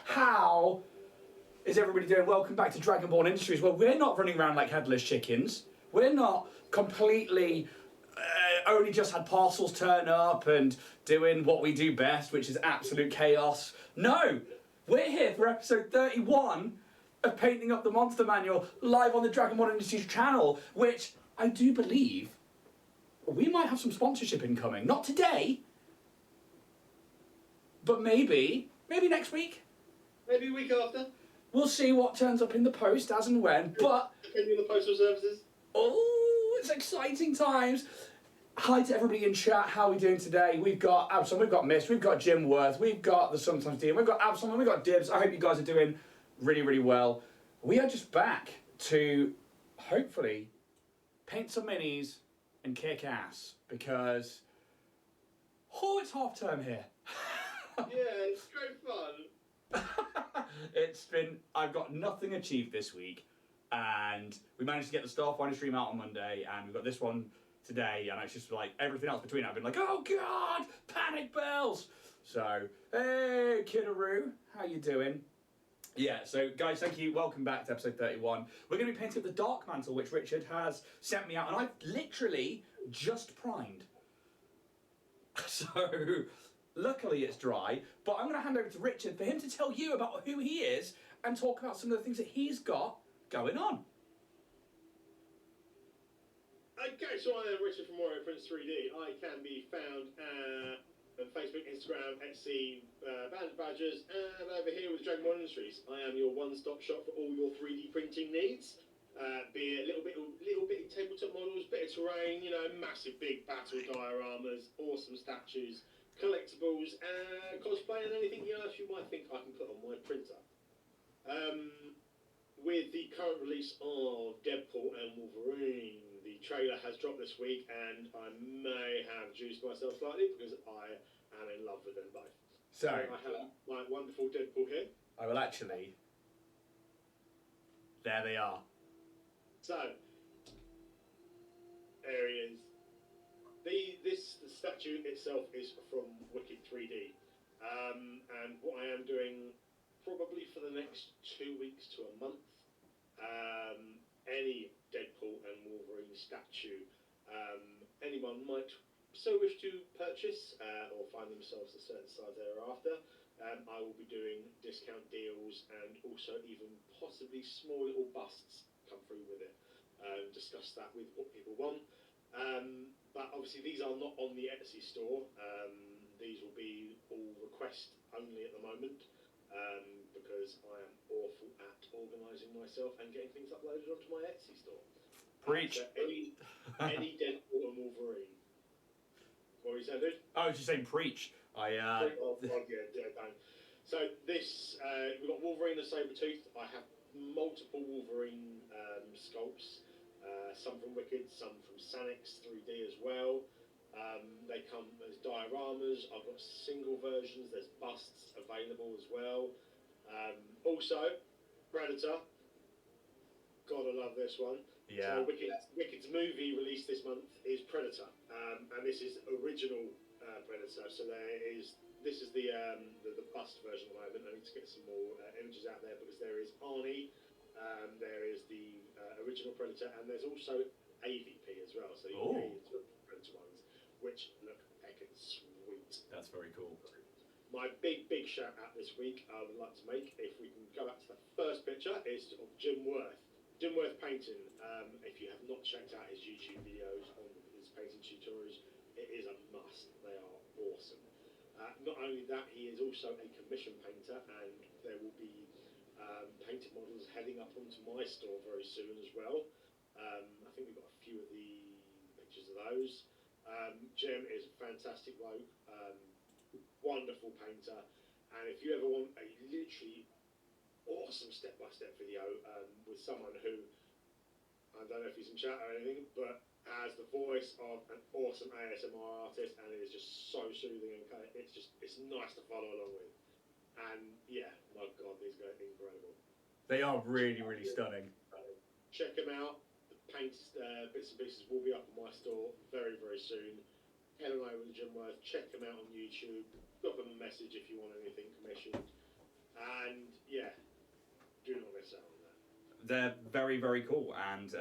How is everybody doing? Welcome back to Dragonborn Industries. Well, we're not running around like headless chickens. We're not completely only just had parcels turn up and doing what we do best, which is absolute chaos. No, we're here for episode 31 of Painting Up the Monster Manual live on the Dragonborn Industries channel, which I do believe we might have some sponsorship incoming. Not today, but maybe next week. Maybe a week after. We'll see what turns up in the post as and when, but... Depending on the postal services. Oh, it's exciting times. Hi to everybody in chat. How are we doing today? We've got Absalom, we've got Mist, we've got Jim Worth, we've got the Sometimes Dean, we've got Absalom, we've got Dibs. I hope you guys are doing really, really well. We are just back to, hopefully, paint some minis and kick ass, because, it's half term here. Yeah, it's great fun. I've got nothing achieved this week, and we managed to get the Starfinder stream out on Monday, and we've got this one today, and it's just like everything else between it, I've been like, oh god, panic bells. So, hey, Kiddaroo, how you doing? Yeah, so guys, thank you. Welcome back to episode 31. We're going to be painting up the Darkmantle, which Richard has sent me out, and I've literally just primed. So, luckily it's dry, but I'm going to hand over to Richard for him to tell you about who he is and talk about some of the things that he's got going on. Okay, so I am Richard from Warrior Prince 3D. I can be found on Facebook, Instagram, Etsy, Band Badgers, and over here with Dragonborn Industries. I am your one-stop shop for all your 3D printing needs. Be it little bit tabletop models, bit of terrain, massive big battle dioramas, awesome statues, collectibles, cosplay, and anything else you might think I can put on my printer. With the current release of Deadpool and Wolverine, the trailer has dropped this week, and I may have juiced myself slightly because I am in love with them both. So I have my wonderful Deadpool here. I will actually. There they are. So, there he is. The statue itself is from Wicked 3D, and what I am doing probably for the next 2 weeks to a month, any Deadpool and Wolverine statue anyone might so wish to purchase or find themselves a certain size thereafter, I will be doing discount deals and also even possibly small little busts come through with it. Discuss that with what people want. But obviously these are not on the Etsy store. These will be all request only at the moment, because I am awful at organising myself and getting things uploaded onto my Etsy store. Preach. So any Deadpool and Wolverine. What were you saying, dude? I was just saying preach. Yeah, don't. So this, we've got Wolverine and Sabretooth. I have multiple Wolverine sculpts. Some from Wicked, some from Sanix 3D as well. They come as dioramas. I've got single versions. There's busts available as well. Also, Predator. God, I love this one. Yeah. So Wicked's movie released this month is Predator, and this is original Predator. So this is the bust version at the moment. I need to get some more images out there because there is Arnie. There is the original Predator, and there's also AVP as well. So you can get into the Predator ones, which look heckin' sweet. That's very cool. My big shout out this week I would like to make, if we can go back to the first picture, is of Jim Worth. Jim Worth painting. If you have not checked out his YouTube videos on his painting tutorials, it is a must. They are awesome. Not only that, he is also a commission painter, and there will be painted models heading up onto my store very soon as well. I think we've got a few of the pictures of those. Jim is a fantastic bloke, wonderful painter, and if you ever want a literally awesome step-by-step video with someone who, I don't know if he's in chat or anything, but has the voice of an awesome ASMR artist, and it is just so soothing, and it's nice to follow along with. And yeah, my God, these guys are incredible. They are really, really stunning. Check them out. The paint bits and pieces will be up on my store very, very soon. Head on over to Jim Worth, check them out on YouTube, drop them a message if you want anything commissioned. And yeah, do not miss out on that. They're very, very cool, and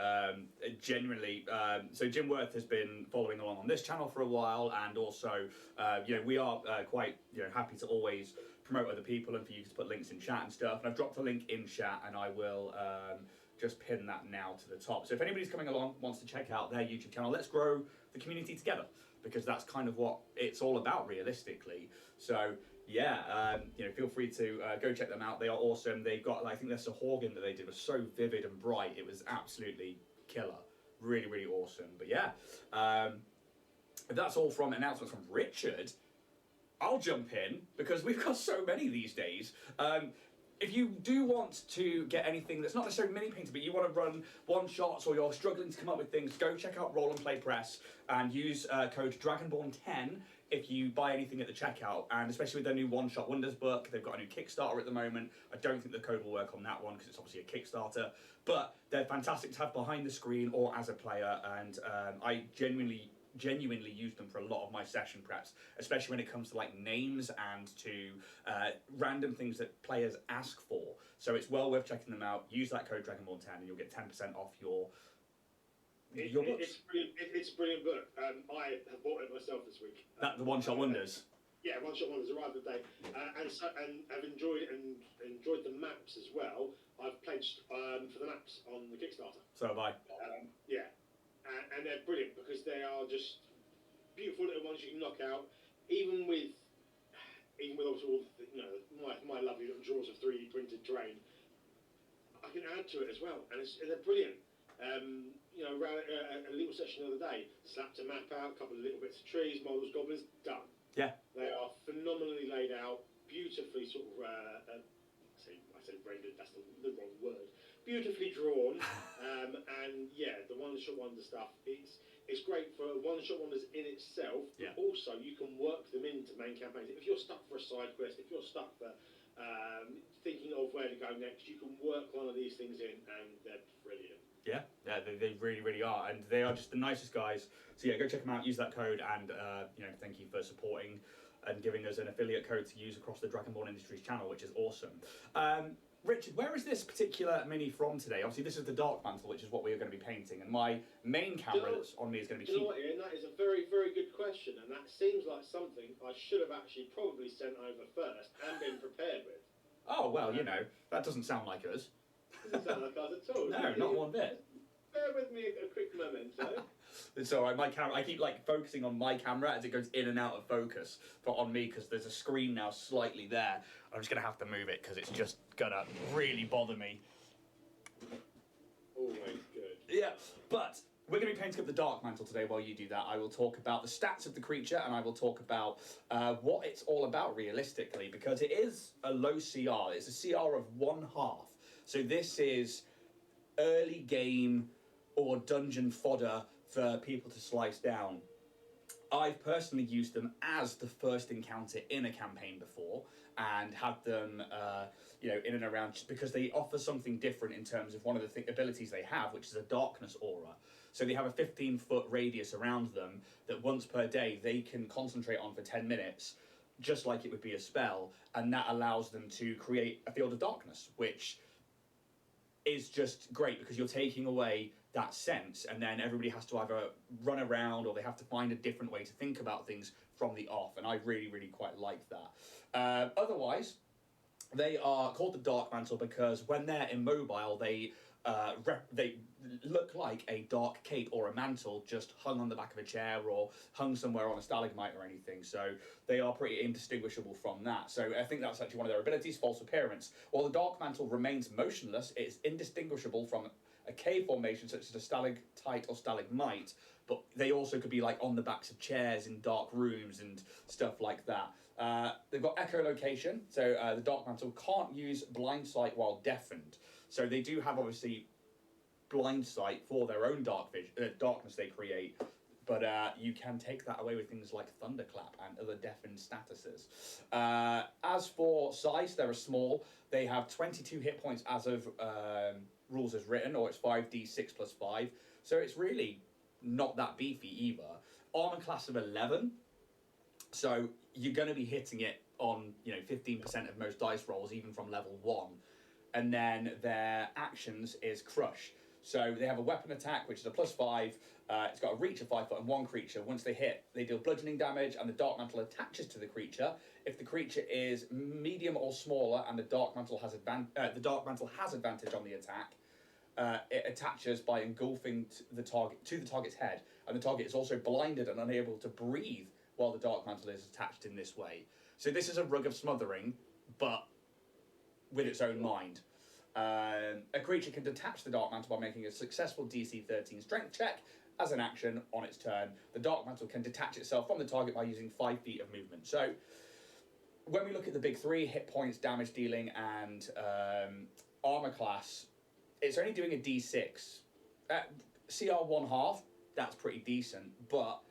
genuinely, so Jim Worth has been following along on this channel for a while, and also, we are quite, happy to always promote other people and for you to put links in chat and stuff. And I've dropped a link in chat, and I will just pin that now to the top. So if anybody's coming along, wants to check out their YouTube channel, let's grow the community together, because that's kind of what it's all about, realistically. So yeah, feel free to go check them out. They are awesome. They've got, I think their Sahorgan that they did was so vivid and bright. It was absolutely killer. Really, really awesome. But yeah, that's all from announcements from Richard. I'll jump in, because we've got so many these days. If you do want to get anything that's not necessarily mini painted, but you want to run one-shots, or you're struggling to come up with things, go check out Roll and Play Press and use code Dragonborn10 if you buy anything at the checkout. And especially with their new One-Shot Wonders book, they've got a new Kickstarter at the moment. I don't think the code will work on that one, because it's obviously a Kickstarter, but they're fantastic to have behind the screen or as a player, and I genuinely use them for a lot of my session preps, especially when it comes to like names and to random things that players ask for. So it's well worth checking them out. Use that code Dragonborn10 and you'll get 10% off your books. It's a brilliant book. I have bought it myself this week. The One-Shot Wonders. Yeah, One-Shot Wonders arrived today, and I've enjoyed it and enjoyed the maps as well. I've pledged for the maps on the Kickstarter. So have I. Yeah. And they're brilliant, because they are just beautiful little ones you can knock out, even with obviously all my lovely little drawers of 3D printed terrain. I can add to it as well, and they're brilliant. Around a little session the other day, slapped a map out, a couple of little bits of trees, models, goblins, done. Yeah. They are phenomenally laid out, beautifully sort of. I say rendered. That's the wrong word. Beautifully drawn, and yeah, the One-Shot Wonder stuff. It's great for One-Shot Wonders in itself. Yeah. But also, you can work them into main campaigns. If you're stuck for a side quest, if you're stuck for thinking of where to go next, you can work one of these things in, and they're brilliant. Yeah, they really, really are, and they are just the nicest guys. So yeah, go check them out. Use that code, and thank you for supporting and giving us an affiliate code to use across the Dragonborn Industries channel, which is awesome. Richard, where is this particular mini from today? Obviously, this is the Darkmantle, which is what we are going to be painting, and my main camera that's on me is going to be... You know what, Ian? That is a very, very good question, and that seems like something I should have actually probably sent over first and been prepared with. Oh, well, that doesn't sound like us. Doesn't sound like us at all. No, not one bit. Bear with me a quick memento. It's alright, my camera, I keep focusing on my camera as it goes in and out of focus, but on me, because there's a screen now slightly there. I'm just going to have to move it, because it's just going to really bother me. Always good. Yeah, but we're going to be painting up the Darkmantle today. While you do that, I will talk about the stats of the creature, and I will talk about what it's all about realistically, because it is a low CR. It's a CR of 1/2. So this is early game or dungeon fodder for people to slice down. I've personally used them as the first encounter in a campaign before, and had them, in and around, just because they offer something different in terms of one of the abilities they have, which is a darkness aura. So they have a 15-foot radius around them that once per day they can concentrate on for 10 minutes, just like it would be a spell, and that allows them to create a field of darkness, which is just great, because you're taking away that sense, and then everybody has to either run around or they have to find a different way to think about things from the off, and I really, really quite like that. Otherwise, they are called the Darkmantle because when they're immobile, they look like a dark cape or a mantle just hung on the back of a chair or hung somewhere on a stalagmite or anything. So they are pretty indistinguishable from that. So I think that's actually one of their abilities, false appearance. While the Darkmantle remains motionless, it's indistinguishable from a cave formation such as a stalactite or stalagmite, but they also could be on the backs of chairs in dark rooms and stuff like that. They've got echolocation, so the Darkmantle can't use blind sight while deafened. So they do have, obviously, blind sight for their own darkness they create, but you can take that away with things like Thunderclap and other deafened statuses. As for size, they're a small. They have 22 hit points as of rules as written, or it's 5d6 plus 5. So it's really not that beefy either. Armor class of 11. So you're going to be hitting it on 15% of most dice rolls, even from level 1. And then their actions is crush. So they have a weapon attack, which is a +5. It's got a reach of 5 foot and 1 creature. Once they hit, they deal bludgeoning damage, and the Darkmantle attaches to the creature. If the creature is medium or smaller, and the Darkmantle has advantage on the attack, it attaches by engulfing the target's head, and the target is also blinded and unable to breathe while the Darkmantle is attached in this way. So this is a rug of smothering, but with its own mind. A creature can detach the Darkmantle by making a successful DC 13 strength check as an action on its turn. The Darkmantle can detach itself from the target by using 5 feet of movement. So when we look at the big 3, hit points, damage dealing, and armor class, it's only doing a D6. CR 1/2, that's pretty decent, but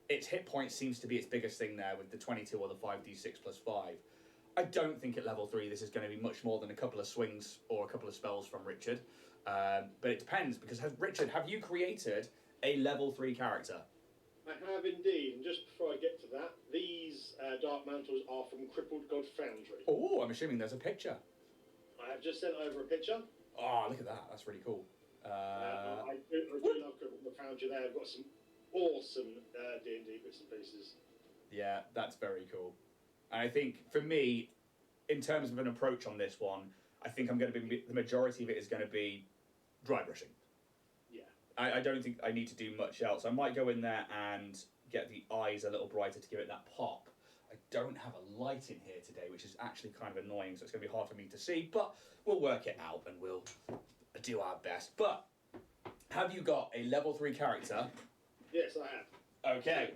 its hit points seems to be its biggest thing there with the 22 or the 5d6 plus 5. I don't think at level 3 this is going to be much more than a couple of swings or a couple of spells from Richard. But it depends, because Richard, have you created a level 3 character? I have indeed, and just before I get to that, these Dark Mantles are from Crippled God Foundry. Oh, I'm assuming there's a picture. I have just sent over a picture. Oh, look at that, that's really cool. I do love Crippled God Foundry. They have got some awesome D&D bits and pieces. Yeah, that's very cool. And I think, for me, in terms of an approach on this one, I think I'm going to be, the majority of it is going to be dry brushing. Yeah. I don't think I need to do much else. I might go in there and get the eyes a little brighter to give it that pop. I don't have a light in here today, which is actually kind of annoying, so it's going to be hard for me to see, but we'll work it out and we'll do our best. But, have you got a level 3 character? Yes, I have. Okay.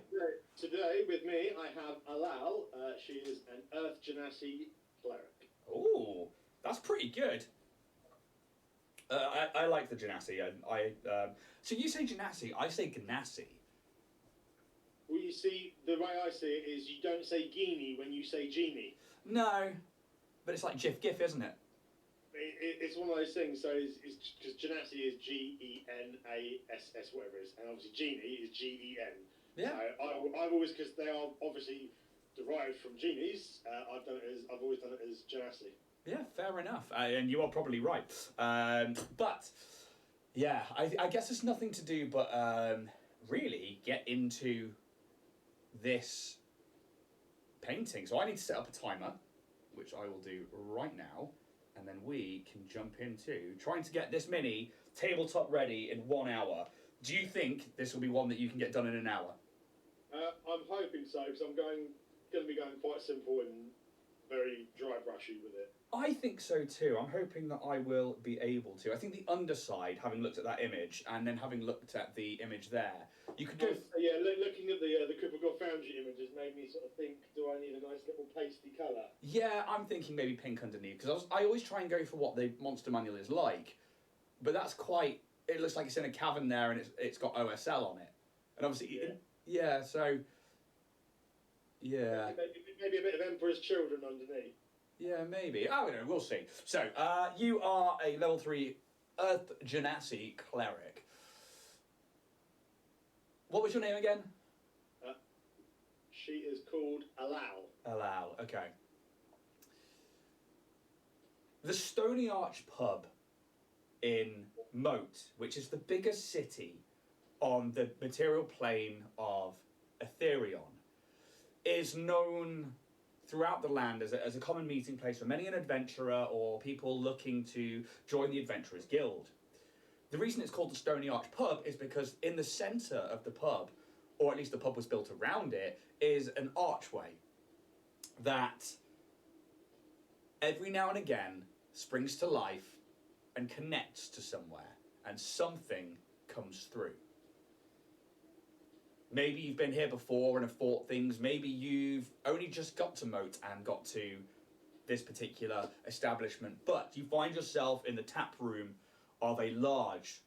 Today, with me, I have Alal. She is an Earth Genasi cleric. Ooh, that's pretty good. I like the Genasi. So you say Genasi, I say Ganassi. Well, you see, the way I see it is you don't say Genie when you say Genie. No, but it's like Gif, isn't it? It's one of those things, so because Genasi is Genass, whatever it is, and obviously Genie is Gen. Yeah. So I've always, because they are obviously derived from genies, I've always done it as Genasi. Yeah, fair enough. And you are probably right. But, yeah, I guess there's nothing to do but really get into this painting. So I need to set up a timer, which I will do right now. And then we can jump into trying to get this mini tabletop ready in 1 hour. Do you think this will be one that you can get done in an hour? I'm hoping so, because I'm going to be going quite simple and very dry brushy with it. I think so too. I'm hoping that I will be able to. I think the underside, having looked at that image, and then having looked at the image there, you could go... Yeah, looking at the Crippled God Foundry images made me sort of think, do I need a nice little pasty colour? Yeah, I'm thinking maybe pink underneath, because I always try and go for what the monster manual is like, but that's quite... It looks like it's in a cavern there, and it's got OSL on it. And obviously... Yeah, so... Yeah. Maybe a bit of Emperor's Children underneath. Yeah, maybe. Oh, no, we'll see. So, you are a level 3 Earth Genasi cleric. What was your name again? She is called Alal. Alal, okay. The Stony Arch pub in Moat, which is the biggest city on the material plane of Etherion, is known throughout the land as a common meeting place for many an adventurer or people looking to join the Adventurers Guild. The reason it's called the Stony Arch Pub is because in the centre of the pub, or at least the pub was built around it, is an archway that every now and again springs to life and connects to somewhere, and something comes through. Maybe you've been here before and have fought things. Maybe you've only just got to Moat and got to this particular establishment. But you find yourself in the tap room of a large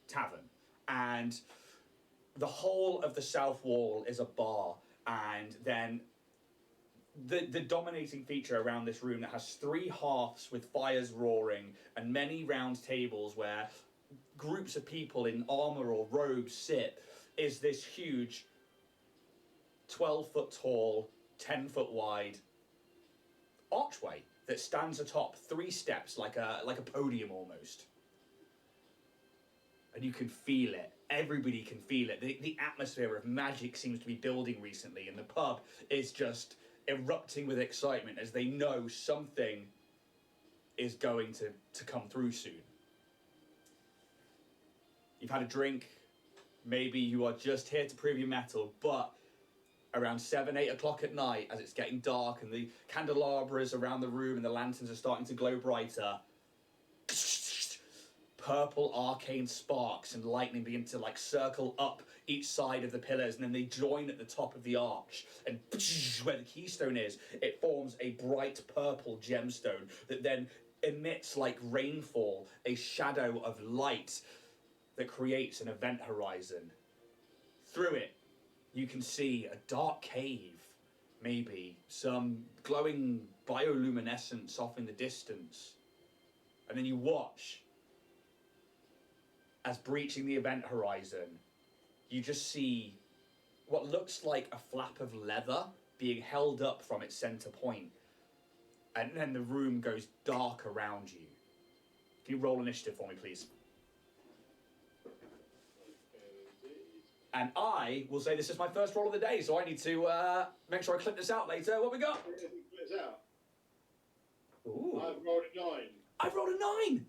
tavern. And the whole of the south wall is a bar. And then the dominating feature around this room that has 3 hearths with fires roaring and many round tables where groups of people in armour or robes sit is this huge 12-foot tall 10-foot wide archway that stands atop 3 steps, like a podium almost. And you can feel it. Everybody can feel it. The atmosphere of magic seems to be building recently, and the pub is just erupting with excitement as they know something is going to come through soon. You've had a drink, maybe you are just here to prove your mettle, but around 7, 8 o'clock at night, as it's getting dark and the candelabras around the room and the lanterns are starting to glow brighter, purple arcane sparks and lightning begin to like circle up each side of the pillars, and then they join at the top of the arch, and where the keystone is, it forms a bright purple gemstone that then emits like rainfall, a shadow of light that creates an event horizon. Through it, you can see a dark cave, maybe some glowing bioluminescence off in the distance. And then you watch as, breaching the event horizon, you just see what looks like a flap of leather being held up from its center point. And then the room goes dark around you. Can you roll initiative for me, please? And I will say this is my first roll of the day, so I need to make sure I clip this out later. What we got? Clips out. Ooh. I've rolled a 9. I've rolled a 9!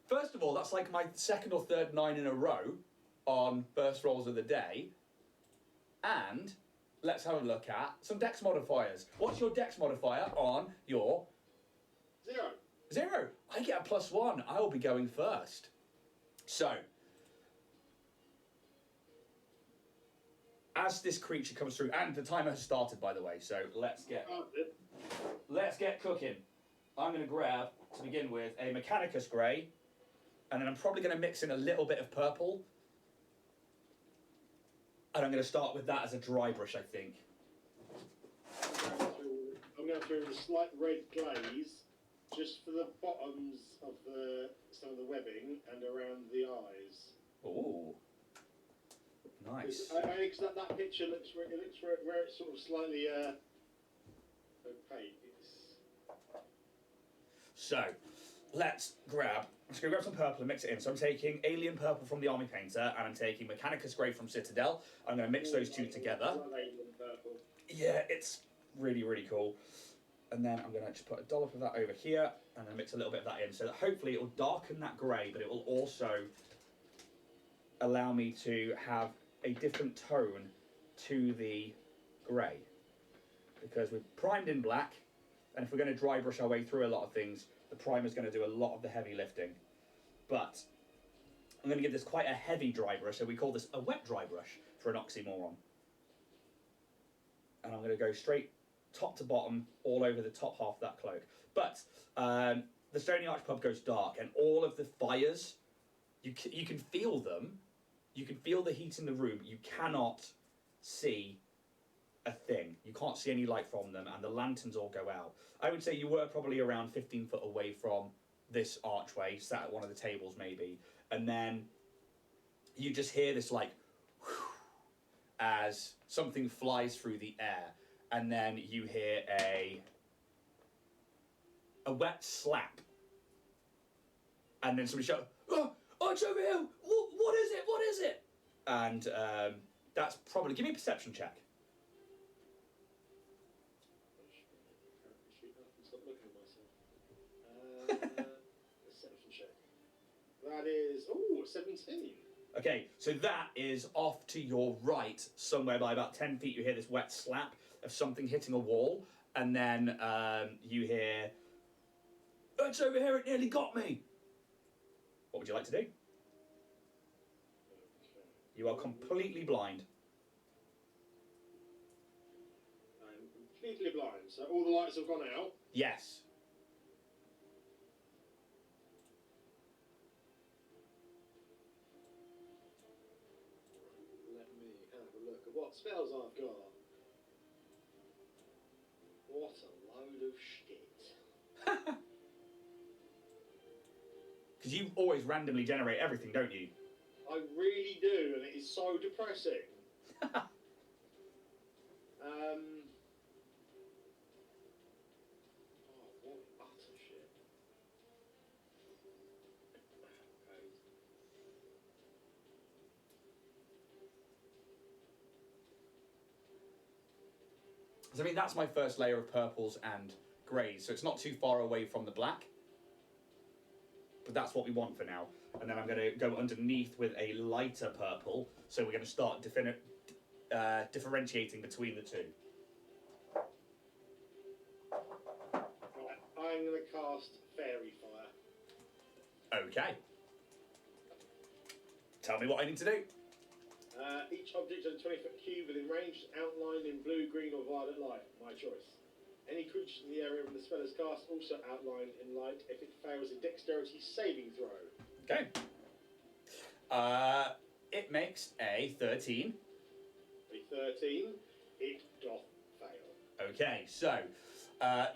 First of all, that's like my second or third 9 in a row on first rolls of the day. And let's have a look at some dex modifiers. What's your dex modifier on your... 0. 0. I get a +1. I will be going first. So, as this creature comes through, and the timer has started, by the way, so let's get cooking. I'm going to grab, to begin with, a Mechanicus Grey, and then I'm probably going to mix in a little bit of purple, and I'm going to start with that as a dry brush, I think. I'm going through a slight red glaze, just for the bottoms of some of the webbing and around the eyes. Ooh. Nice. Because that picture looks where it's sort of slightly opaque. So, let's grab some purple and mix it in. So I'm taking Alien Purple from the Army Painter, and I'm taking Mechanicus Grey from Citadel. I'm going to mix those two together. Alien Purple. Yeah, it's really, really cool. And then I'm going to just put a dollop of that over here, and then mix a little bit of that in, so that hopefully it will darken that grey, but it will also allow me to have a different tone to the grey. Because we've primed in black, and if we're going to dry brush our way through a lot of things, the primer's going to do a lot of the heavy lifting. But I'm going to give this quite a heavy dry brush, so we call this a wet dry brush for an oxymoron. And I'm going to go straight top to bottom all over the top half of that cloak. But the Stony Arch pub goes dark, and all of the fires, you can feel them. You can feel the heat in the room. You cannot see a thing. You can't see any light from them, and the lanterns all go out. I would say you were probably around 15 foot away from this archway, sat at one of the tables maybe, and then you just hear this like whew, as something flies through the air, and then you hear a wet slap, and then somebody shout, "Oh, it's over here! What is it? What is it?" And that's probably, give me a perception check. Stop looking at myself. Perception check. That is 17. Okay, so that is off to your right, somewhere by about 10 feet. You hear this wet slap of something hitting a wall, and then you hear, "It's over here, it nearly got me." What would you like to do? Okay. You are completely blind. I'm completely blind, so all the lights have gone out. Yes. Let me have a look at what spells I've got. What a load of shit. Because you always randomly generate everything, don't you? I really do, and it is so depressing. what utter shit. So I mean, that's my first layer of purples and greys, so it's not too far away from the black. But that's what we want for now. And then I'm going to go underneath with a lighter purple, so we're going to start differentiating between the two. Right, I'm going to cast Fairy Fire. Okay. Tell me what I need to do. Each object in a 20-foot cube within range is outlined in blue, green or violet light. My choice. Any creatures in the area when the spell is cast also outlined in light if it fails a dexterity saving throw. Okay. It makes a 13. A 13. It doth fail. Okay, so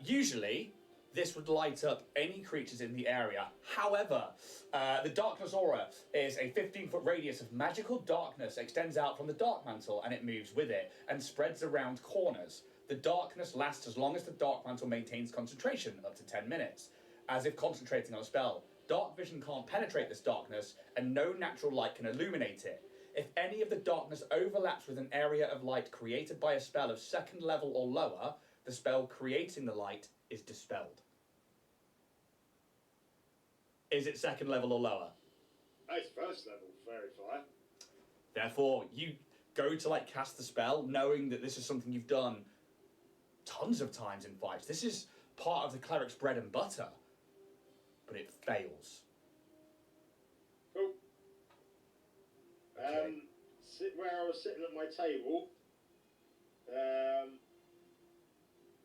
usually this would light up any creatures in the area. However, the darkness aura is a 15-foot radius of magical darkness, extends out from the Darkmantle, and it moves with it and spreads around corners. The darkness lasts as long as the Darkmantle maintains concentration, up to 10 minutes, as if concentrating on a spell. Dark vision can't penetrate this darkness, and no natural light can illuminate it. If any of the darkness overlaps with an area of light created by a spell of second level or lower, the spell creating the light is dispelled. Is it second level or lower? It's first level Fairy Fire. Therefore, you go to cast the spell, knowing that this is something you've done tons of times in fights. This is part of the cleric's bread and butter, but it fails. Cool. Okay. Where I was sitting at my table,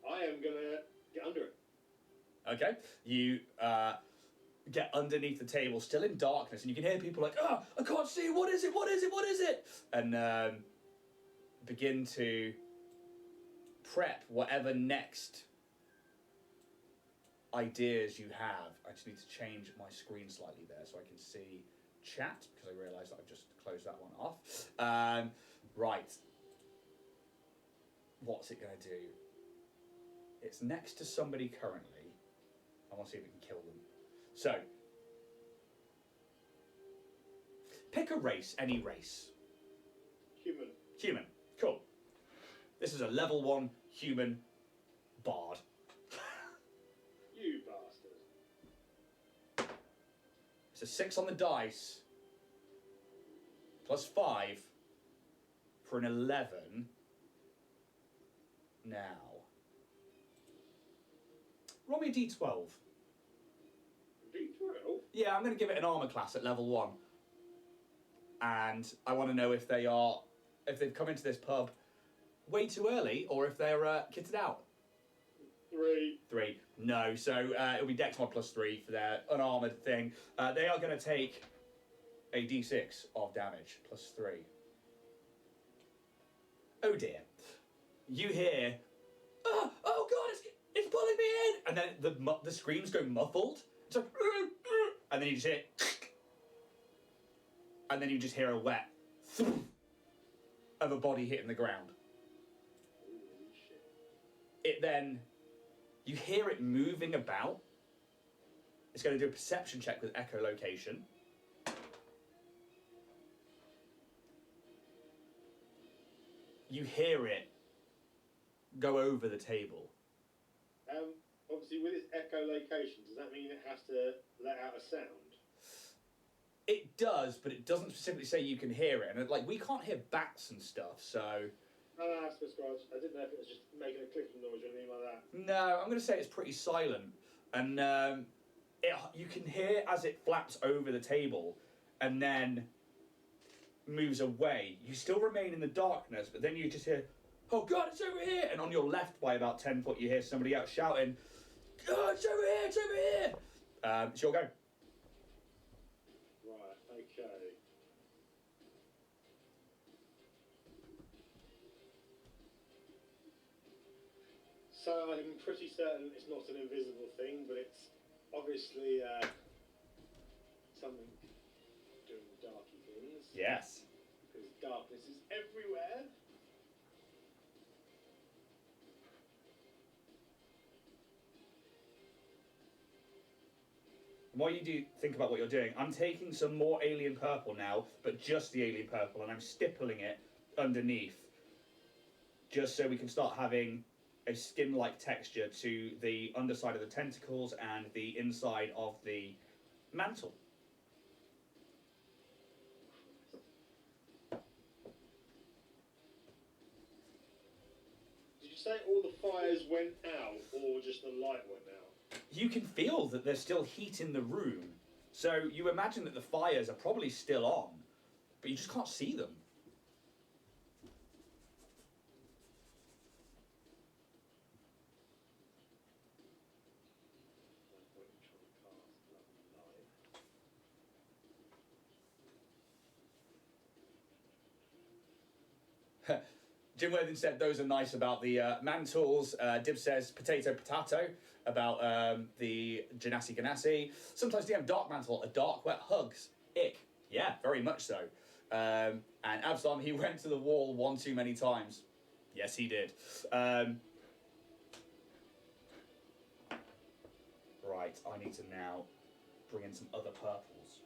I am gonna get under it. Okay, you get underneath the table, still in darkness, and you can hear people like, "Oh, I can't see. What is it? What is it? What is it?" And begin to prep whatever next ideas you have. I just need to change my screen slightly there so I can see chat, because I realised that I've just closed that one off. Right. What's it going to do? It's next to somebody currently. I want to see if we can kill them. So, pick a race, any race. Human. Human. Cool. This is a level 1 human bard. You bastard. It's a 6 on the dice, plus 5 for an 11. Now, roll me a d12. D12? Yeah, I'm going to give it an armor class at level 1. And I want to know if they've come into this pub way too early, or if they're kitted out. 3. 3. No, so it'll be Dex mod plus 3 for their unarmored thing. They are going to take a d6 of damage, plus 3. Oh dear. You hear, oh god, it's pulling me in! And then the screams go muffled. It's like, and then you just hear, and then you just hear a wet thump of a body hitting the ground. Holy shit. It then, you hear it moving about. It's going to do a perception check with echolocation. You hear it go over the table. Obviously, with its echolocation, does that mean it has to let out a sound? It does, but it doesn't specifically say you can hear it. And we can't hear bats and stuff, so... No, that's prescribed. I didn't know if it was just making a clicking noise or anything like that. No, I'm going to say it's pretty silent. And you can hear as it flaps over the table and then moves away. You still remain in the darkness, but then you just hear, oh god, it's over here! And on your left by about 10 foot, you hear somebody else shouting, oh, it's over here, it's over here! It's your go. Right, okay. So I'm pretty certain it's not an invisible thing, but it's obviously something doing darky things. Yes. Because darkness is everywhere. while you do think about what you're doing, I'm taking some more alien purple now, but just the alien purple, and I'm stippling it underneath, just so we can start having a skin-like texture to the underside of the tentacles and the inside of the mantle. Did you say all the fires went out, or just the light went out? You can feel that there's still heat in the room, so you imagine that the fires are probably still on, but you just can't see them. Jim Worthing said those are nice about the mantles. Dib says potato about the Genasi Ganassi. Sometimes DM Darkmantle, a dark wet hugs. Ick. Yeah, very much so. And Absalom, he went to the wall one too many times. Yes, he did. Right, I need to now bring in some other purples.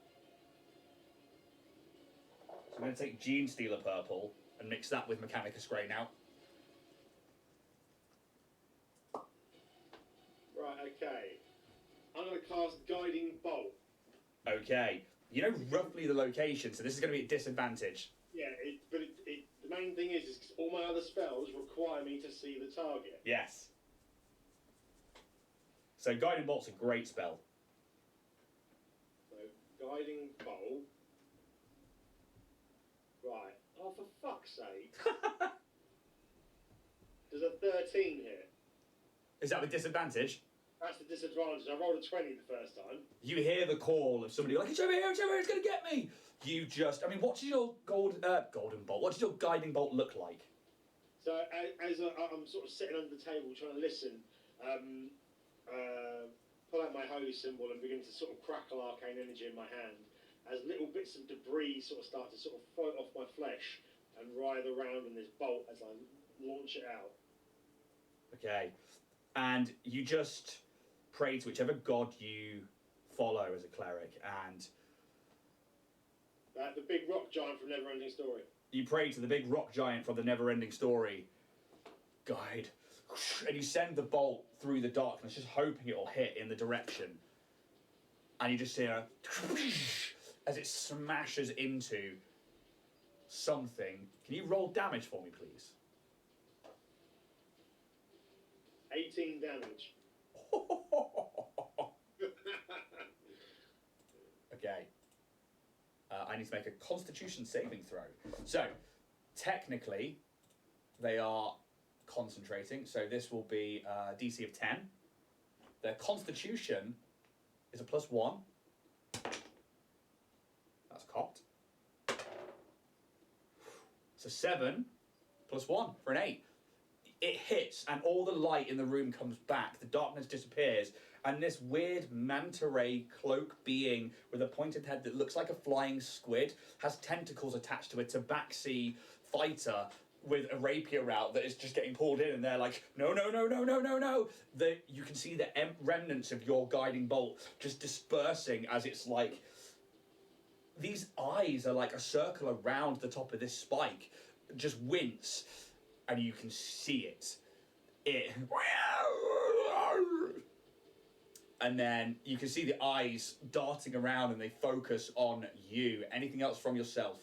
So I'm going to take Gene Stealer purple and mix that with Mechanicus Grey now. Right, okay. I'm going to cast Guiding Bolt. Okay. You know roughly the location, so this is going to be a disadvantage. Yeah, but the main thing is all my other spells require me to see the target. Yes. So Guiding Bolt's a great spell. So, Guiding Bolt. Right. Oh, for fuck's sake. There's a 13 here. Is that with disadvantage? That's the disadvantage. I rolled a 20 the first time. You hear the call of somebody like, it's over here, it's going to get me! You just, I mean, what does your golden bolt, what does your Guiding Bolt look like? So, as I'm sort of sitting under the table trying to listen, pull out my holy symbol and begin to sort of crackle arcane energy in my hand, as little bits of debris sort of start to sort of float off my flesh and writhe around in this bolt as I launch it out. Okay. And you just pray to whichever god you follow as a cleric, and The big rock giant from Neverending Story. you pray to the big rock giant from the Never-Ending Story. Guide. And you send the bolt through the darkness, just hoping it'll hit in the direction. And you just hear as it smashes into something. Can you roll damage for me, please? 18 damage. Okay. I need to make a Constitution saving throw. So, technically, they are concentrating. So this will be DC of 10. Their Constitution is a +1. That's cocked. So 7 +1 for an 8. It hits, and all the light in the room comes back. The darkness disappears, and this weird manta ray cloak being with a pointed head that looks like a flying squid has tentacles attached to a tabaxi fighter with a rapier out that is just getting pulled in, and they're like, no, no, no, no, no, no, no. You can see the remnants of your guiding bolt just dispersing as it's like, these eyes are like a circle around the top of this spike, just wince. And you can see it. And then you can see the eyes darting around and they focus on you. Anything else from yourself?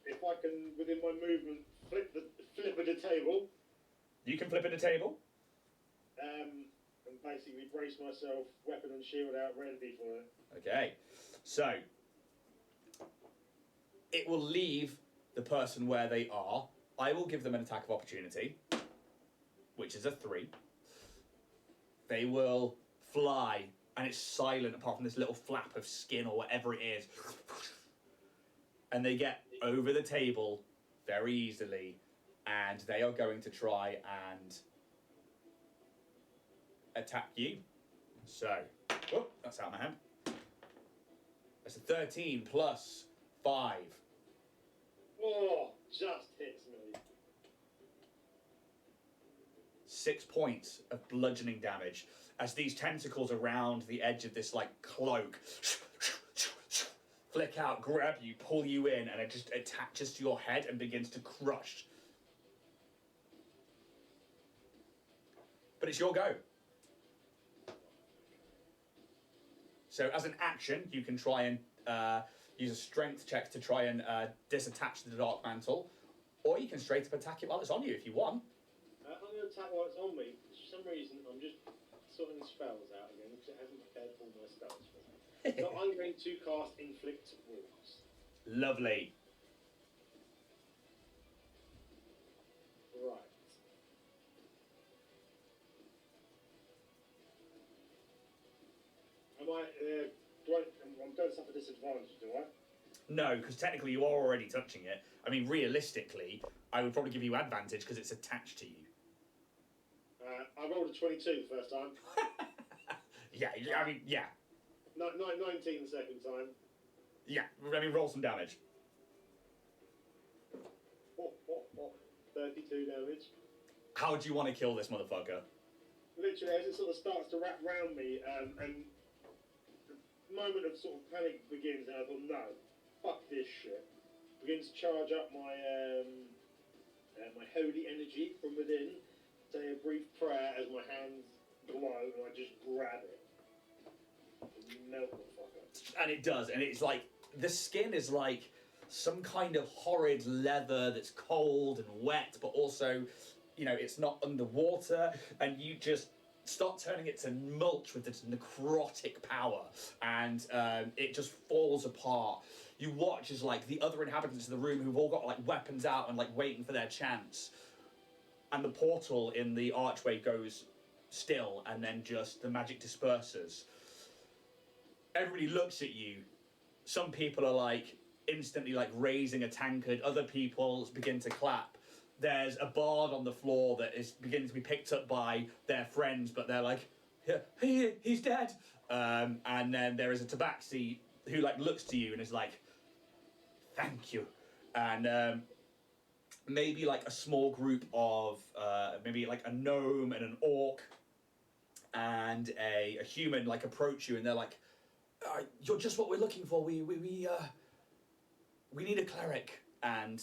If I can, within my movement, flip at a table. You can flip at a table. And basically brace myself, weapon and shield out, ready for it. Okay. So, it will leave the person where they are. I will give them an attack of opportunity, which is a 3. They will fly, and it's silent apart from this little flap of skin or whatever it is. And they get over the table very easily, and they are going to try and attack you. So, whoop, that's out of my hand. That's a 13 plus 5. Oh, just hits me. 6 points of bludgeoning damage as these tentacles around the edge of this like cloak flick out, grab you, pull you in, and it just attaches to your head and begins to crush. But it's your go. So as an action, you can try and use a strength check to try and disattach the Darkmantle, or you can straight up attack it while it's on you if you want. I'm going to attack while it's on me. For some reason, I'm just sorting the spells out again because it hasn't prepared all my spells for me. So I'm going to cast Inflict Wounds. Lovely. Right. Am I, I'm going to suffer disadvantage, do I? No, because technically you are already touching it. I mean, realistically, I would probably give you advantage because it's attached to you. I rolled a 22 the first time. Yeah, I mean, yeah. 19 the second time. Yeah, I mean, roll some damage. 32 damage. How do you want to kill this motherfucker? Literally, as it sort of starts to wrap round me, and the moment of sort of panic begins, and I thought, no, fuck this shit. Begin to charge up my my holy energy from within, say a brief prayer as my hands glow, and I just grab it. And melt the fucker. And it does, and it's like, the skin is like some kind of horrid leather that's cold and wet, but also, you know, it's not underwater, and you just start turning it to mulch with its necrotic power, and it just falls apart. You watch as like the other inhabitants of the room who've all got like weapons out and like waiting for their chance, and the portal in the archway goes still, and then just the magic disperses. Everybody looks at you. Some people are like instantly like raising a tankard, other people begin to clap. There's a bard on the floor that is beginning to be picked up by their friends, but they're like, yeah, he's dead. And then there is a tabaxi who like looks to you and is like, thank you. And maybe like a small group of maybe like a gnome and an orc and a human like approach you, and they're like, you're just what we're looking for. We need a cleric. And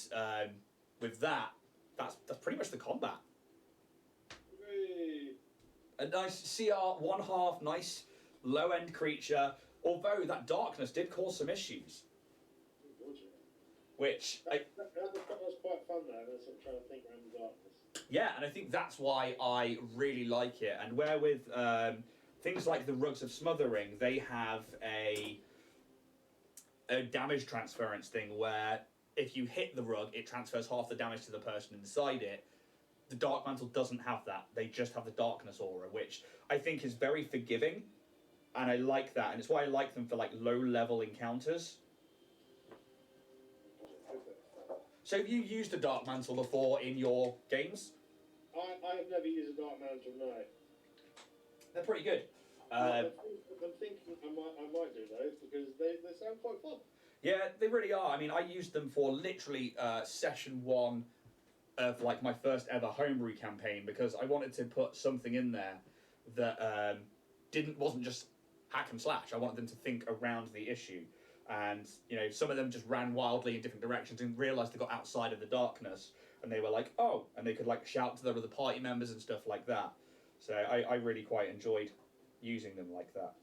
with that, that's pretty much the combat. Hey. A nice CR 1/2, nice low end creature. Although that darkness did cause some issues, which that was quite fun though. That's what I'm trying to think around the darkness. yeah, and I think that's why I really like it. And where with things like the rugs of smothering, they have a damage transference thing where if you hit the rug, it transfers half the damage to the person inside it. The Darkmantle doesn't have that. They just have the darkness aura, which I think is very forgiving, and I like that. And it's why I like them for like low-level encounters. So have you used the Darkmantle before in your games? I have never used a Darkmantle, no. They're pretty good. I'm thinking I might do those because they sound quite fun. Yeah, they really are. I mean, I used them for literally session 1 of like my first ever homebrew campaign because I wanted to put something in there that wasn't just hack and slash. I wanted them to think around the issue, and you know, some of them just ran wildly in different directions and realised they got outside of the darkness, and they were like, oh, and they could like shout to their other party members and stuff like that. So I really quite enjoyed using them like that.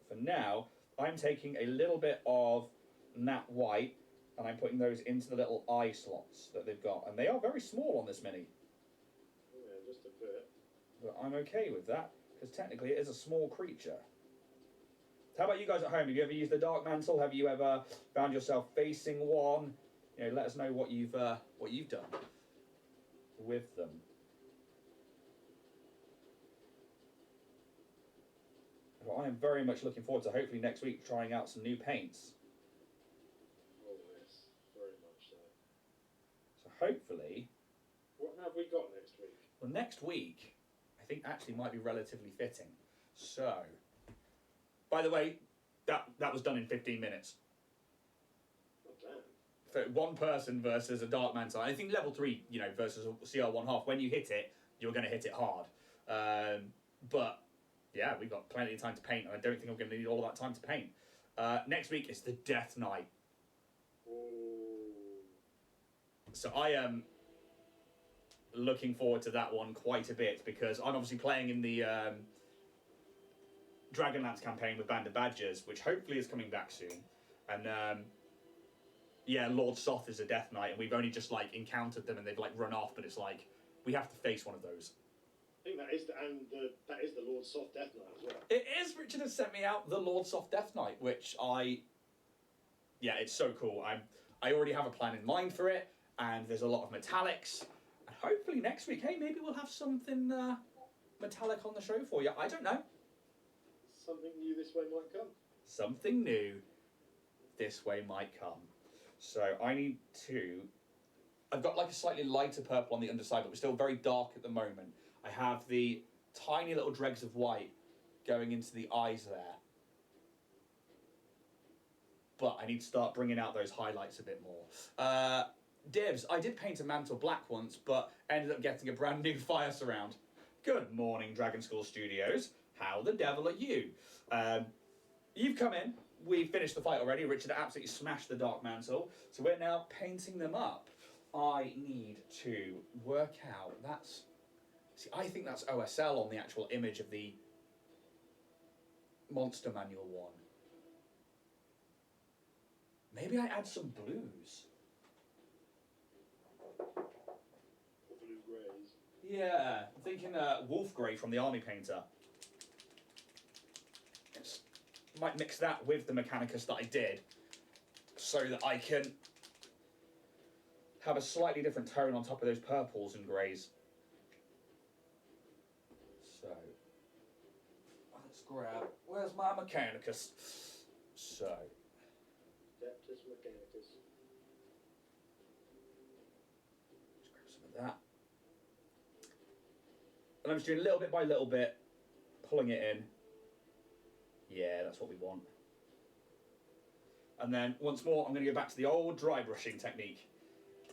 For now, I'm taking a little bit of nat white and I'm putting those into the little eye slots that they've got, and they are very small on this mini. Yeah, just a bit. But I'm okay with that because technically it is a small creature. How about you guys at home? Have you ever used the Darkmantle? Have you ever found yourself facing one? You know, let us know what you've done with them. Well, I am very much looking forward to hopefully next week trying out some new paints. Oh yes, very much so. So hopefully... What have we got next week? Well, next week, I think actually might be relatively fitting. So, by the way, that was done in 15 minutes. Oh damn. one person versus a Darkmantle. I think level 3, versus a CR1 half. When you hit it, you're going to hit it hard. But yeah, we've got plenty of time to paint, and I don't think I'm going to need all of that time to paint. Next week is the Death Knight. So I am looking forward to that one quite a bit, because I'm obviously playing in the Dragonlance campaign with Band of Badgers, which hopefully is coming back soon. And Lord Soth is a Death Knight, and we've only just encountered them and they've run off, but it's we have to face one of those. I think that is the Lord Soth Death Knight as well. It is. Richard has sent me out the Lord Soth Death Knight, which it's so cool. I already have a plan in mind for it, and there's a lot of metallics. And hopefully next week, maybe we'll have something metallic on the show for you. I don't know. Something new this way might come. Something new this way might come. So I need to... I've got a slightly lighter purple on the underside, but we're still very dark at the moment. I have the tiny little dregs of white going into the eyes there. But I need to start bringing out those highlights a bit more. Dibs, I did paint a mantle black once, but ended up getting a brand new fire surround. Good morning, Dragon School Studios. How the devil are you? You've come in. We finished the fight already. Richard absolutely smashed the Darkmantle. So we're now painting them up. I need to work out. I think that's OSL on the actual image of the Monster Manual one. Maybe I add some blues. Blue greys. Yeah, I'm thinking wolf grey from the Army Painter. Might mix that with the Mechanicus that I did, so that I can have a slightly different tone on top of those purples and greys. So, let's grab... Where's my Mechanicus? So... Deptus Mechanicus. Let's grab some of that. And I'm just doing little bit by little bit, pulling it in. Yeah, that's what we want. And then, once more, I'm going to go back to the old dry brushing technique,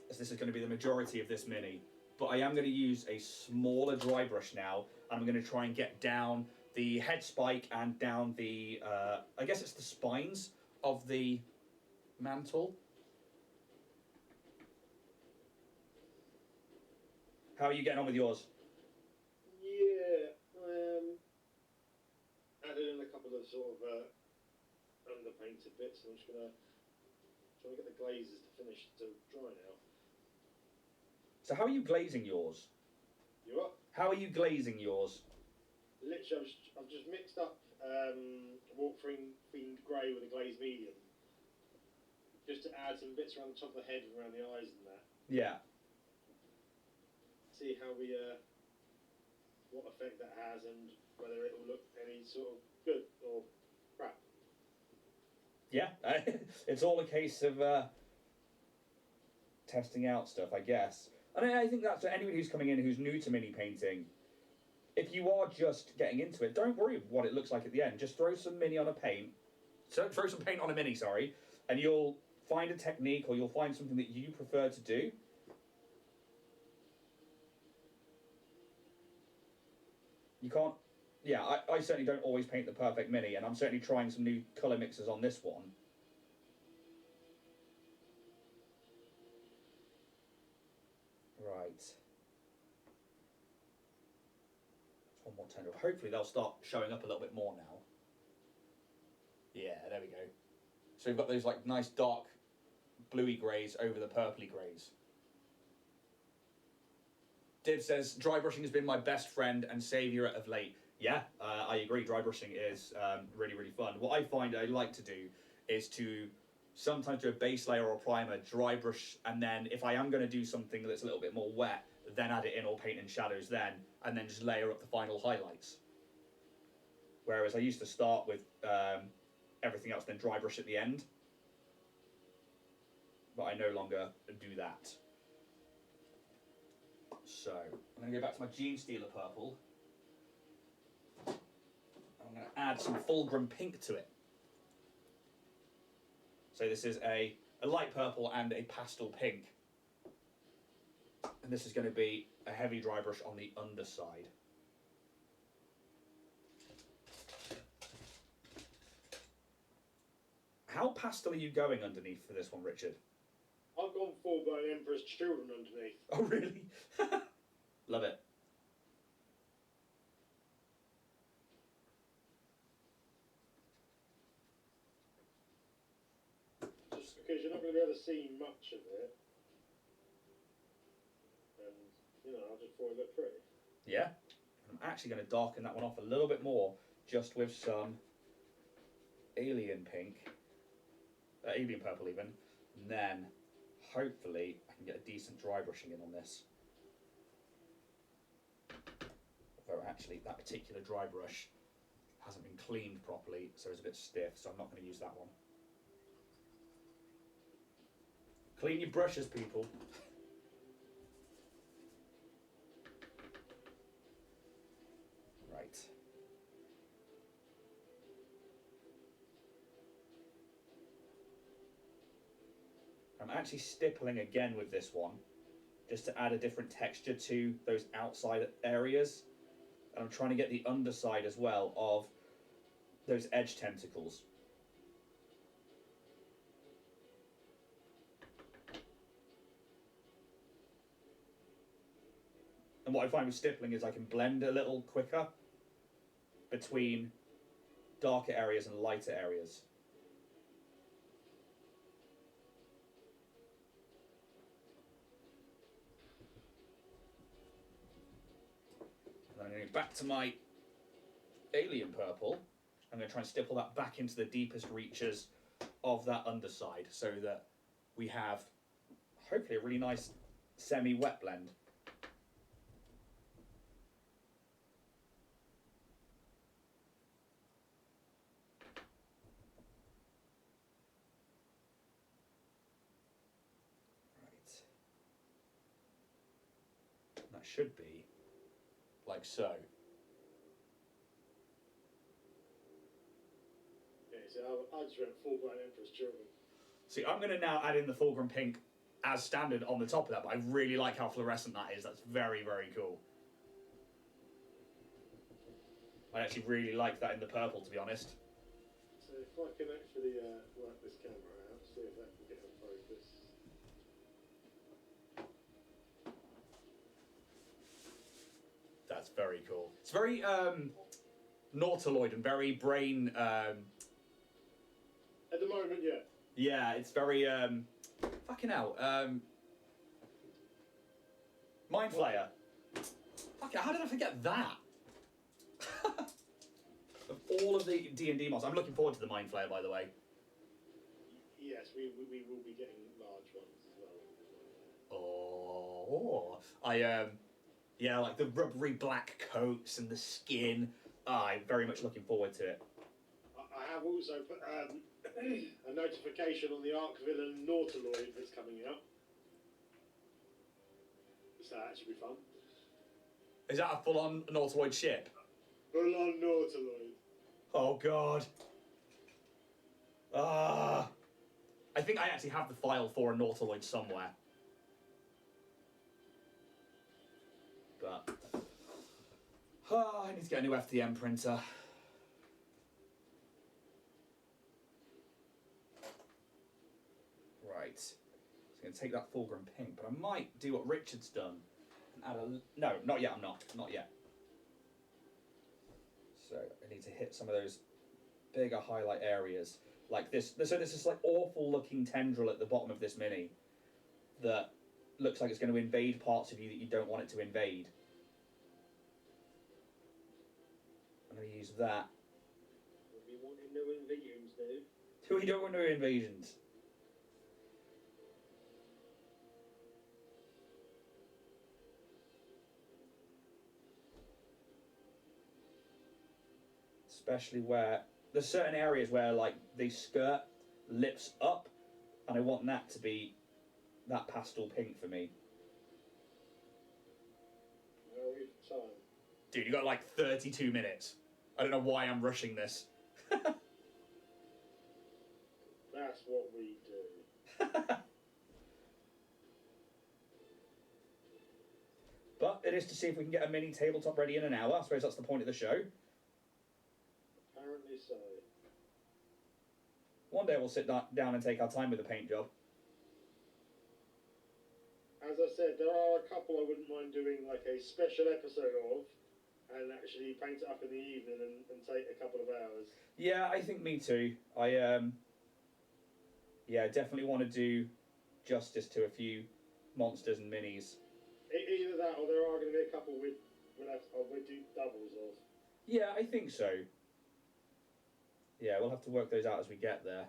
as this is going to be the majority of this mini. But I am going to use a smaller dry brush now, and I'm going to try and get down the head spike and down the, I guess it's the spines of the mantle. How are you getting on with yours? Yeah, added in a couple of sort of underpainted bits. I'm just gonna try and get the glazes to finish to dry now. So how are you glazing yours? You what? How are you glazing yours? Literally, I've just mixed up Warp Fiend Grey with a glazed medium, just to add some bits around the top of the head and around the eyes and that. Yeah. See how we what effect that has and whether it will look any sort of good or crap. Yeah, it's all a case of testing out stuff, I guess. And I think that's for anybody who's coming in who's new to mini painting. If you are just getting into it, don't worry what it looks like at the end. Just throw some mini on a paint. So throw some paint on a mini, sorry, and you'll find a technique or you'll find something that you prefer to do. You can't... Yeah, I certainly don't always paint the perfect mini, and I'm certainly trying some new colour mixes on this one. Right. It's one more tender. Hopefully they'll start showing up a little bit more now. Yeah, there we go. So we've got those nice dark bluey greys over the purpley greys. Div says, dry brushing has been my best friend and saviour of late. Yeah, I agree. Dry brushing is really, really fun. What I find I like to do is to sometimes do a base layer or a primer, dry brush, and then if I am going to do something that's a little bit more wet, then add it in or paint in shadows then, and then just layer up the final highlights. Whereas I used to start with everything else, then dry brush at the end. But I no longer do that. So, I'm going to go back to my Gene Stealer purple. I'm going to add some Fulgrim pink to it. So this is a a light purple and a pastel pink. And this is going to be a heavy dry brush on the underside. How pastel are you going underneath for this one, Richard? I've gone full-blown Emperor's Children underneath. Oh, really? Love it. Just because you're not going to be able to see much of it. And, you know, I just thought it looked pretty. Yeah. I'm actually going to darken that one off a little bit more, just with some alien pink. Alien purple even. And then, hopefully, I can get a decent dry brushing in on this. Although actually, that particular dry brush hasn't been cleaned properly, so it's a bit stiff, so I'm not going to use that one. Clean your brushes, people. Right. I'm actually stippling again with this one, just to add a different texture to those outside areas. And I'm trying to get the underside as well of those edge tentacles. And what I find with stippling is I can blend a little quicker between darker areas and lighter areas. And then I'm going to go back to my alien purple. I'm going to try and stipple that back into the deepest reaches of that underside so that we have hopefully a really nice semi-wet blend. That should be like so. Yeah, so I just went full-blown Emperor's Children. See, I'm going to now add in the foreground pink as standard on the top of that, but I really like how fluorescent that is. That's very, very cool. I actually really like that in the purple, to be honest. So if I can actually work this camera out, see if that can get in focus. That's very cool. It's very nautiloid and very brain... At the moment, yeah. Yeah, it's very... fucking hell. Mind Flayer. Fuck it, how did I forget that? Of all of the D&D mods, I'm looking forward to the Mind Flayer, by the way. Yes, we will be getting large ones as well. Oh, yeah, like the rubbery black coats and the skin. I'm very much looking forward to it. I have also put a notification on the Arc Villain Nautiloid that's coming out. So that should be fun. Is that a full-on Nautiloid ship? Full-on Nautiloid. Oh, God. I think I actually have the file for a Nautiloid somewhere. But... I need to get a new FDM printer. Right. So I'm going to take that foreground pink, but I might do what Richard's done. And add a... No, not yet, I'm not. Not yet. So I need to hit some of those bigger highlight areas. Like this. So there's this like awful looking tendril at the bottom of this mini that looks like it's going to invade parts of you that you don't want it to invade. I'm going to use that. We wanting no invasions, dude. We don't want no invasions. Especially where there's certain areas where like the skirt lifts up, and I want that to be that pastel pink for me. Where are we for time? Dude, you got like 32 minutes. I don't know why I'm rushing this. That's what we do. But it is to see if we can get a mini tabletop ready in an hour. I suppose that's the point of the show. Apparently so. One day we'll sit down and take our time with the paint job. As I said, there are a couple I wouldn't mind doing like a special episode of, and actually paint it up in the evening and take a couple of hours. Yeah, I think me too. I definitely want to do justice to a few monsters and minis. Either that, or there are going to be a couple we'll do doubles of. Yeah, I think so. Yeah, we'll have to work those out as we get there.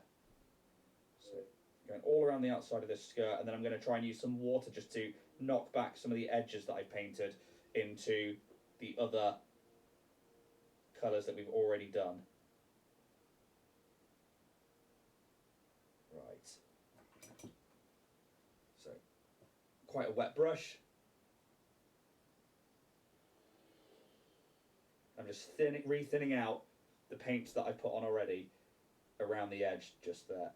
So, going all around the outside of this skirt, and then I'm going to try and use some water just to knock back some of the edges that I've painted into the other colours that we've already done. Right. So, quite a wet brush. I'm just re-thinning out the paints that I put on already around the edge, just there.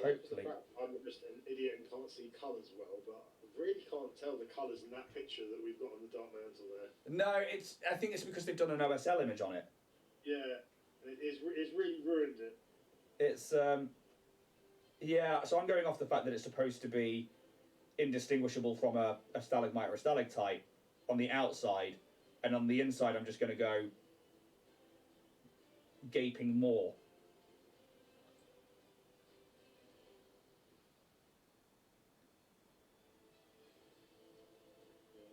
Hopefully. I'm just an idiot and can't see colours well, but I really can't tell the colours in that picture that we've got on the Darkmantle there. No, I think it's because they've done an OSL image on it. Yeah, and it's really ruined it. It's yeah. So I'm going off the fact that it's supposed to be indistinguishable from a stalagmite or a stalactite on the outside, and on the inside I'm just going to go gaping maw.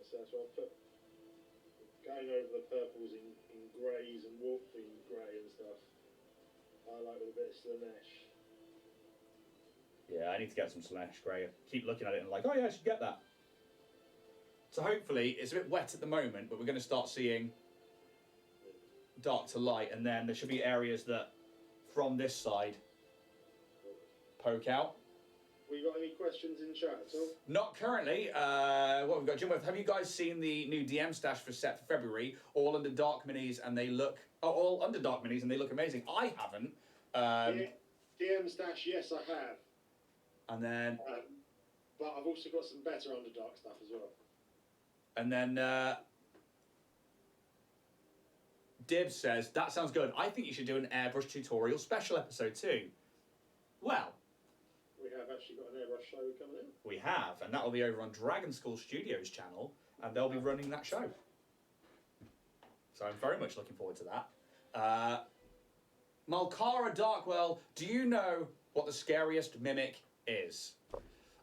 So that's why I put going over the purples in greys and warp theme grey and stuff. I like with a bit of Slanesh. Yeah, I need to get some Slanesh grey. I keep looking at it and like, oh yeah, I should get that. So hopefully it's a bit wet at the moment, but we're going to start seeing dark to light, and then there should be areas that from this side poke out. We got any questions in chat at all? Not currently. What we've got, Jim, have you guys seen the new DM stash for February? All under dark minis, and they look all under dark minis, and they look amazing. I haven't. DM stash, yes, I have. And then, but I've also got some better Underdark stuff as well. And then, Dibs says that sounds good. I think you should do an airbrush tutorial special episode too. Well. We have actually got an airbrush show coming in. We have, and that will be over on Dragon School Studios channel, and they'll be running that show. So I'm very much looking forward to that. Malkara Darkwell, do you know what the scariest mimic is?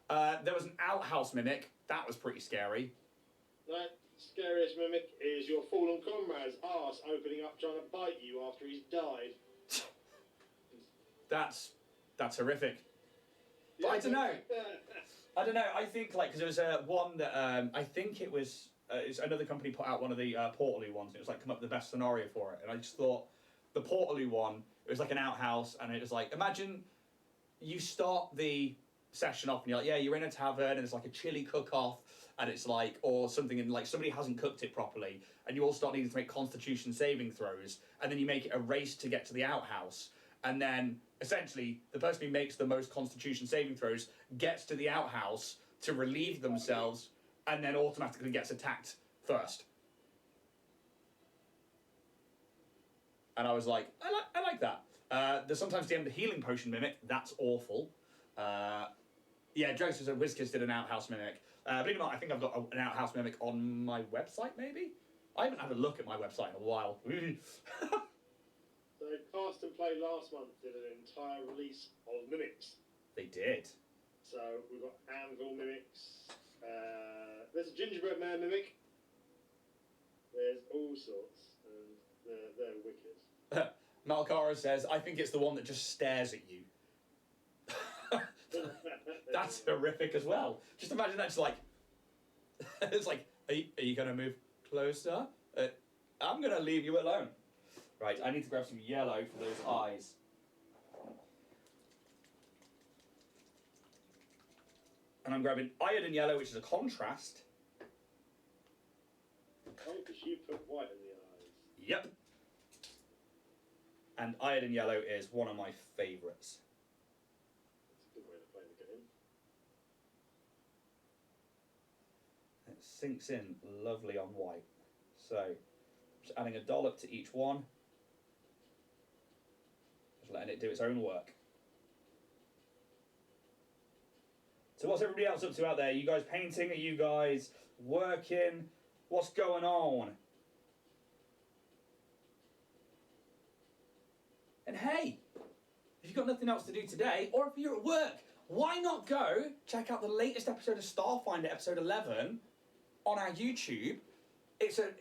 There was an outhouse mimic. That was pretty scary. That scariest mimic is your fallen comrade's arse opening up trying to bite you after he's died. That's horrific. But I don't know. I think because there was one that I think it was it's another company put out one of the Portaloo ones. And it was like come up with the best scenario for it, and I just thought the Portaloo one. It was like an outhouse, and it was like imagine you start the session off and you're like, yeah, you're in a tavern and it's like a chili cook-off, and it's like or something, and like somebody hasn't cooked it properly, and you all start needing to make Constitution saving throws, and then you make it a race to get to the outhouse. And then, essentially, the person who makes the most Constitution saving throws gets to the outhouse to relieve themselves, and then automatically gets attacked first. And I was like, I like that. There's sometimes the healing potion mimic. That's awful. Yeah, Joseph and Wizkids did an outhouse mimic. Believe it or not, I think I've got an outhouse mimic on my website, maybe? I haven't had a look at my website in a while. So Cast and Play last month did an entire release of mimics. They did. So we've got anvil mimics. There's a gingerbread man mimic. There's all sorts, and they're wicked. Malkara says, I think it's the one that just stares at you. That's horrific as well. Just imagine that's like, it's like, are you going to move closer? I'm going to leave you alone. Right, I need to grab some yellow for those eyes. And I'm grabbing iodine yellow, which is a contrast. Oh, because you put white in the eyes. Yep. And iodine yellow is one of my favourites. sinks in lovely on white. So, just adding a dollop to each one. Just letting it do its own work. So what's everybody else up to out there? You guys painting? Are you guys working? What's going on? And hey, if you've got nothing else to do today, or if you're at work, why not go check out the latest episode of Starfinder, episode 11, on our YouTube.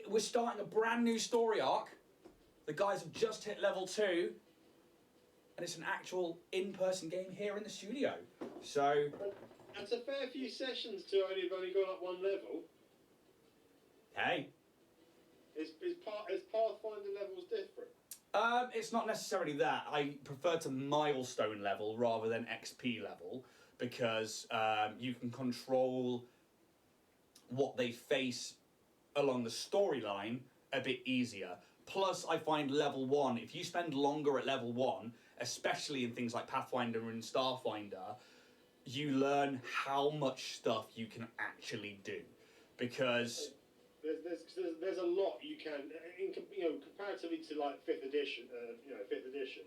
We're starting a brand new story arc. The guys have just hit level 2, and it's an actual in-person game here in the studio. So that's a fair few sessions to only gone up 1 level. Hey. Is Pathfinder levels different? It's not necessarily that. I prefer to milestone level rather than XP level because you can control what they face along the storyline a bit easier. Plus, I find level 1, if you spend longer at level 1, especially in things like Pathfinder and Starfinder, you learn how much stuff you can actually do. Because there's a lot you can, comparatively to like 5th edition, 5th edition,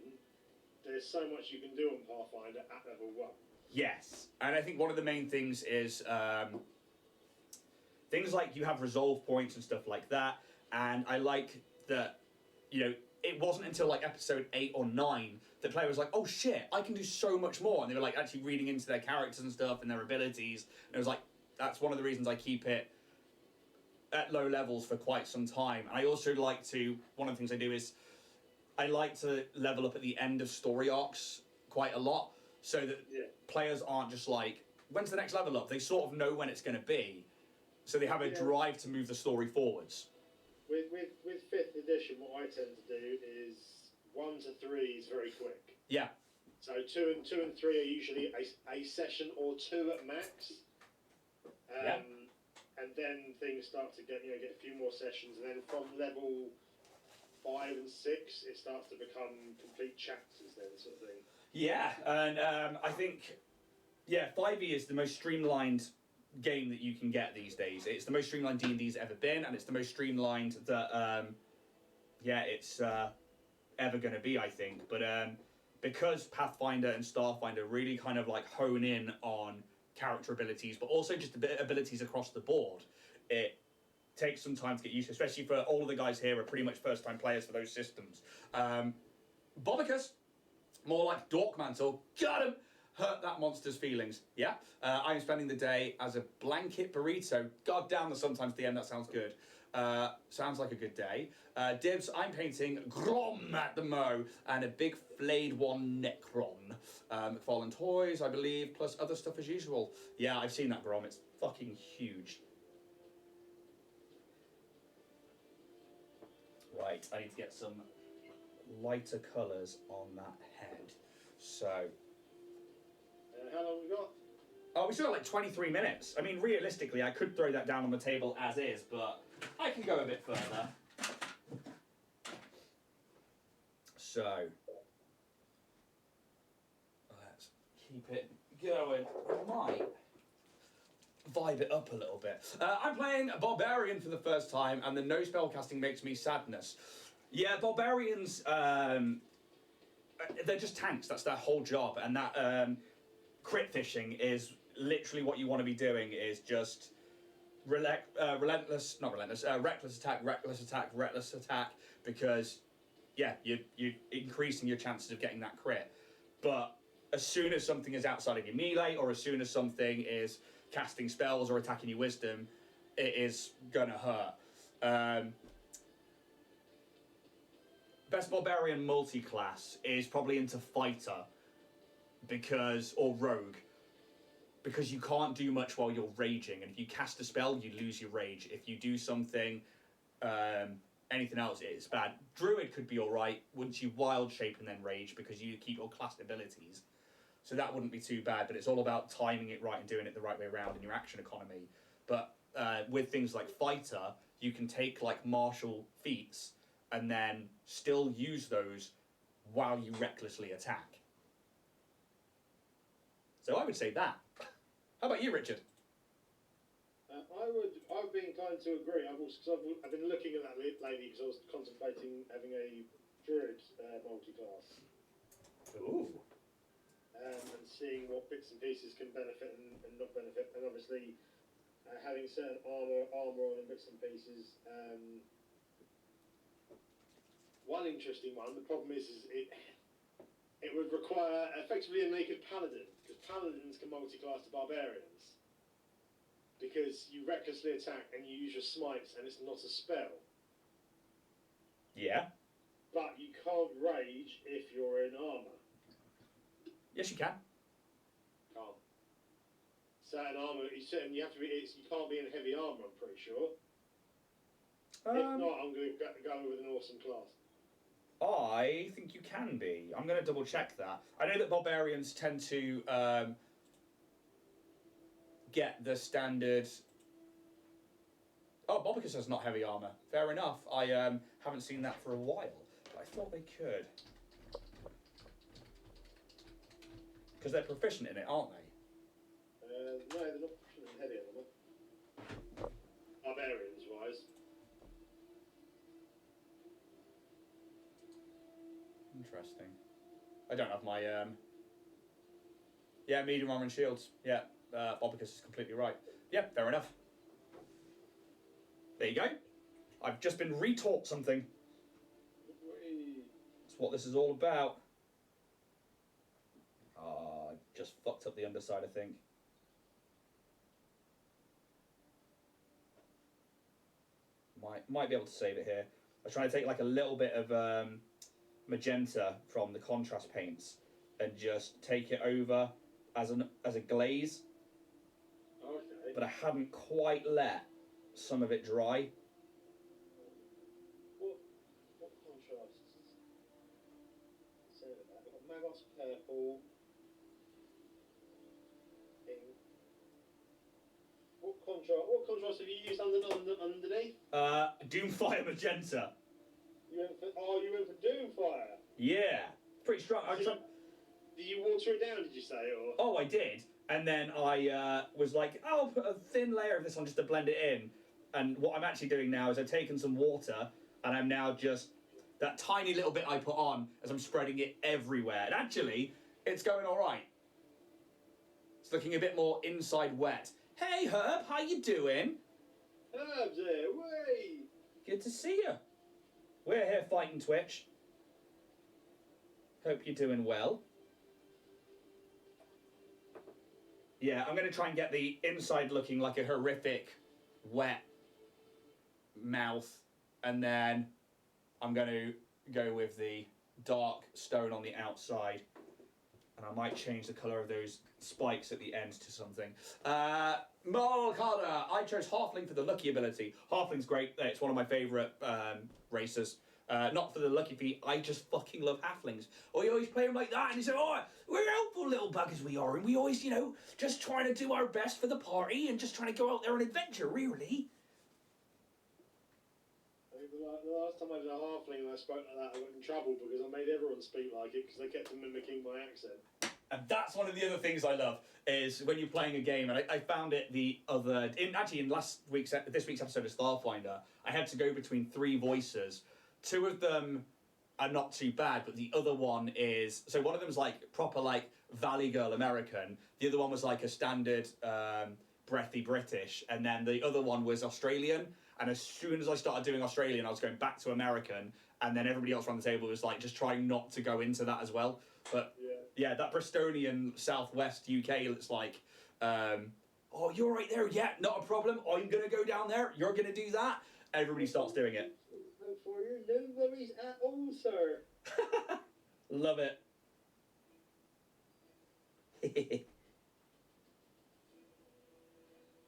there's so much you can do on Pathfinder at level 1. Yes, and I think one of the main things is things like you have resolve points and stuff like that, and I like that, it wasn't until like episode 8 or 9 that player was like, oh shit, I can do so much more, and they were like actually reading into their characters and stuff and their abilities, and it was like, that's one of the reasons I keep it at low levels for quite some time. And I also like to, one of the things I do is, I like to level up at the end of story arcs quite a lot, so that players aren't just like, when's the next level up? They sort of know when it's going to be, so they have a drive to move the story forwards. With 5th edition, what I tend to do is 1 to 3 is very quick. Yeah. So 2 and 3 are usually a session or 2 at max. And then things start to get a few more sessions, and then from level 5 and 6, it starts to become complete chapters then, sort of thing. Yeah, and I think, 5e is the most streamlined game that you can get these days. It's the most streamlined D&D's ever been, and it's the most streamlined that, it's ever going to be, I think. But because Pathfinder and Starfinder really kind of like hone in on character abilities, but also just abilities across the board, it takes some time to get used to, especially for all of the guys here are pretty much first-time players for those systems. Bobicus, more like Darkmantle, got him! Hurt that monster's feelings. Yeah, I'm spending the day as a blanket burrito. God damn, the sometimes the end, that sounds good. Sounds like a good day. Dibs, I'm painting Grom at the Mo and a big flayed one Necron. McFarlane Toys, I believe, plus other stuff as usual. Yeah, I've seen that Grom, it's fucking huge. Right, I need to get some lighter colours on that head. So... how long have we got? Oh, we still got like 23 minutes. I mean, realistically, I could throw that down on the table as is, but I can go a bit further. So, let's keep it going. I might vibe it up a little bit. I'm playing Barbarian for the first time, and the no spellcasting makes me sadness. Yeah, Barbarians, they're just tanks. That's their whole job, and that crit fishing is literally what you want to be doing. Is just reckless attack, reckless attack, because you're increasing your chances of getting that crit. But as soon as something is outside of your melee, or as soon as something is casting spells or attacking your wisdom, it is gonna hurt. Best Barbarian multi-class is probably into Fighter, or Rogue, because you can't do much while you're raging, and if you cast a spell, you lose your rage. If you do something, anything else, it's bad. Druid could be alright once you wild shape and then rage, because you keep your classed abilities. So that wouldn't be too bad, but it's all about timing it right and doing it the right way around in your action economy. But with things like Fighter, you can take like martial feats and then still use those while you recklessly attack. So I would say that. How about you, Richard? I would be inclined to agree. I've been looking at that lately because I was contemplating having a druid multi-class. Ooh. And seeing what bits and pieces can benefit and not benefit, and obviously having certain armour on and bits and pieces. One interesting one. The problem is it would require effectively a naked paladin, because paladins can multi-class to barbarians. Because you recklessly attack and you use your smites and it's not a spell. Yeah. But you can't rage if you're in armour. Yes, you can. Can't. Certain armour, you have to be. You can't be in heavy armour. I'm pretty sure. If not, I'm going to go with an awesome class. I think you can be. I'm going to double check that. I know that barbarians tend to get the standard. Oh, Bobicus has not heavy armour. Fair enough. I haven't seen that for a while, but I thought they could. Because they're proficient in it, aren't they? No, they're not proficient in heavy armour. Barbarians wise. Interesting. I don't have my yeah, medium armor and shields. Yeah, Bobicus is completely right. Yeah, fair enough. There you go. I've just been retaught something. That's what this is all about. I just fucked up the underside, I think. Might be able to save it here. I was trying to take like a little bit of magenta from the contrast paints and just take it over as a glaze. Okay. But I hadn't quite let some of it dry. What contrasts? So I've got Magos purple. What contrast have you used underneath? Doomfire magenta. You went for Doomfire. Yeah, pretty strong. Did you water it down? Did you say? Or? Oh, I did. And then I was like, oh, I'll put a thin layer of this on just to blend it in. And what I'm actually doing now is I've taken some water and I'm now just that tiny little bit I put on as I'm spreading it everywhere. And actually, it's going all right. It's looking a bit more inside wet. Hey, Herb, how you doing? Herb's here, way! Good to see you. We're here fighting Twitch. Hope you're doing well. Yeah, I'm going to try and get the inside looking like a horrific, wet mouth. And then I'm going to go with the dark stone on the outside. And I might change the colour of those spikes at the end to something. Malkada, I chose Halfling for the lucky ability. Halfling's great. It's one of my favourite races. Not for the lucky feat, I just fucking love halflings. Oh, you always play them like that, and you say, oh, we're helpful little buggers we are, and we always, just trying to do our best for the party, and just trying to go out there and adventure, really. I think the last time I did a halfling and I spoke like that, I got in trouble because I made everyone speak like it because they kept mimicking my accent. And that's one of the other things I love, is when you're playing a game, and I found it in this week's episode of Starfinder, I had to go between 3 voices. 2 of them are not too bad, but the other one is... So one of them is like proper like Valley Girl American. The other one was like a standard breathy British. And then the other one was Australian. And as soon as I started doing Australian, I was going back to American. And then everybody else around the table was like just trying not to go into that as well. But yeah, that Bristolian Southwest UK, it's like... oh, you're right there. Yeah, not a problem. I'm going to go down there. You're going to do that. Everybody starts doing it. For you, no worries at all, sir. Love it.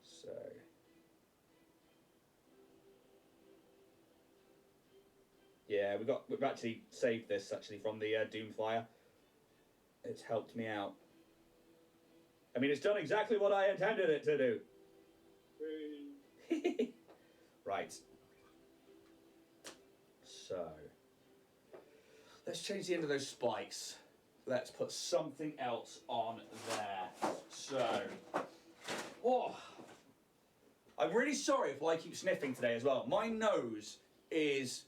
So. Yeah, we've actually saved this actually from the Doomfire. It's helped me out. I mean, it's done exactly what I intended it to do. Right. So, let's change the end of those spikes. Let's put something else on there. So, I'm really sorry if I keep sniffing today as well. My nose is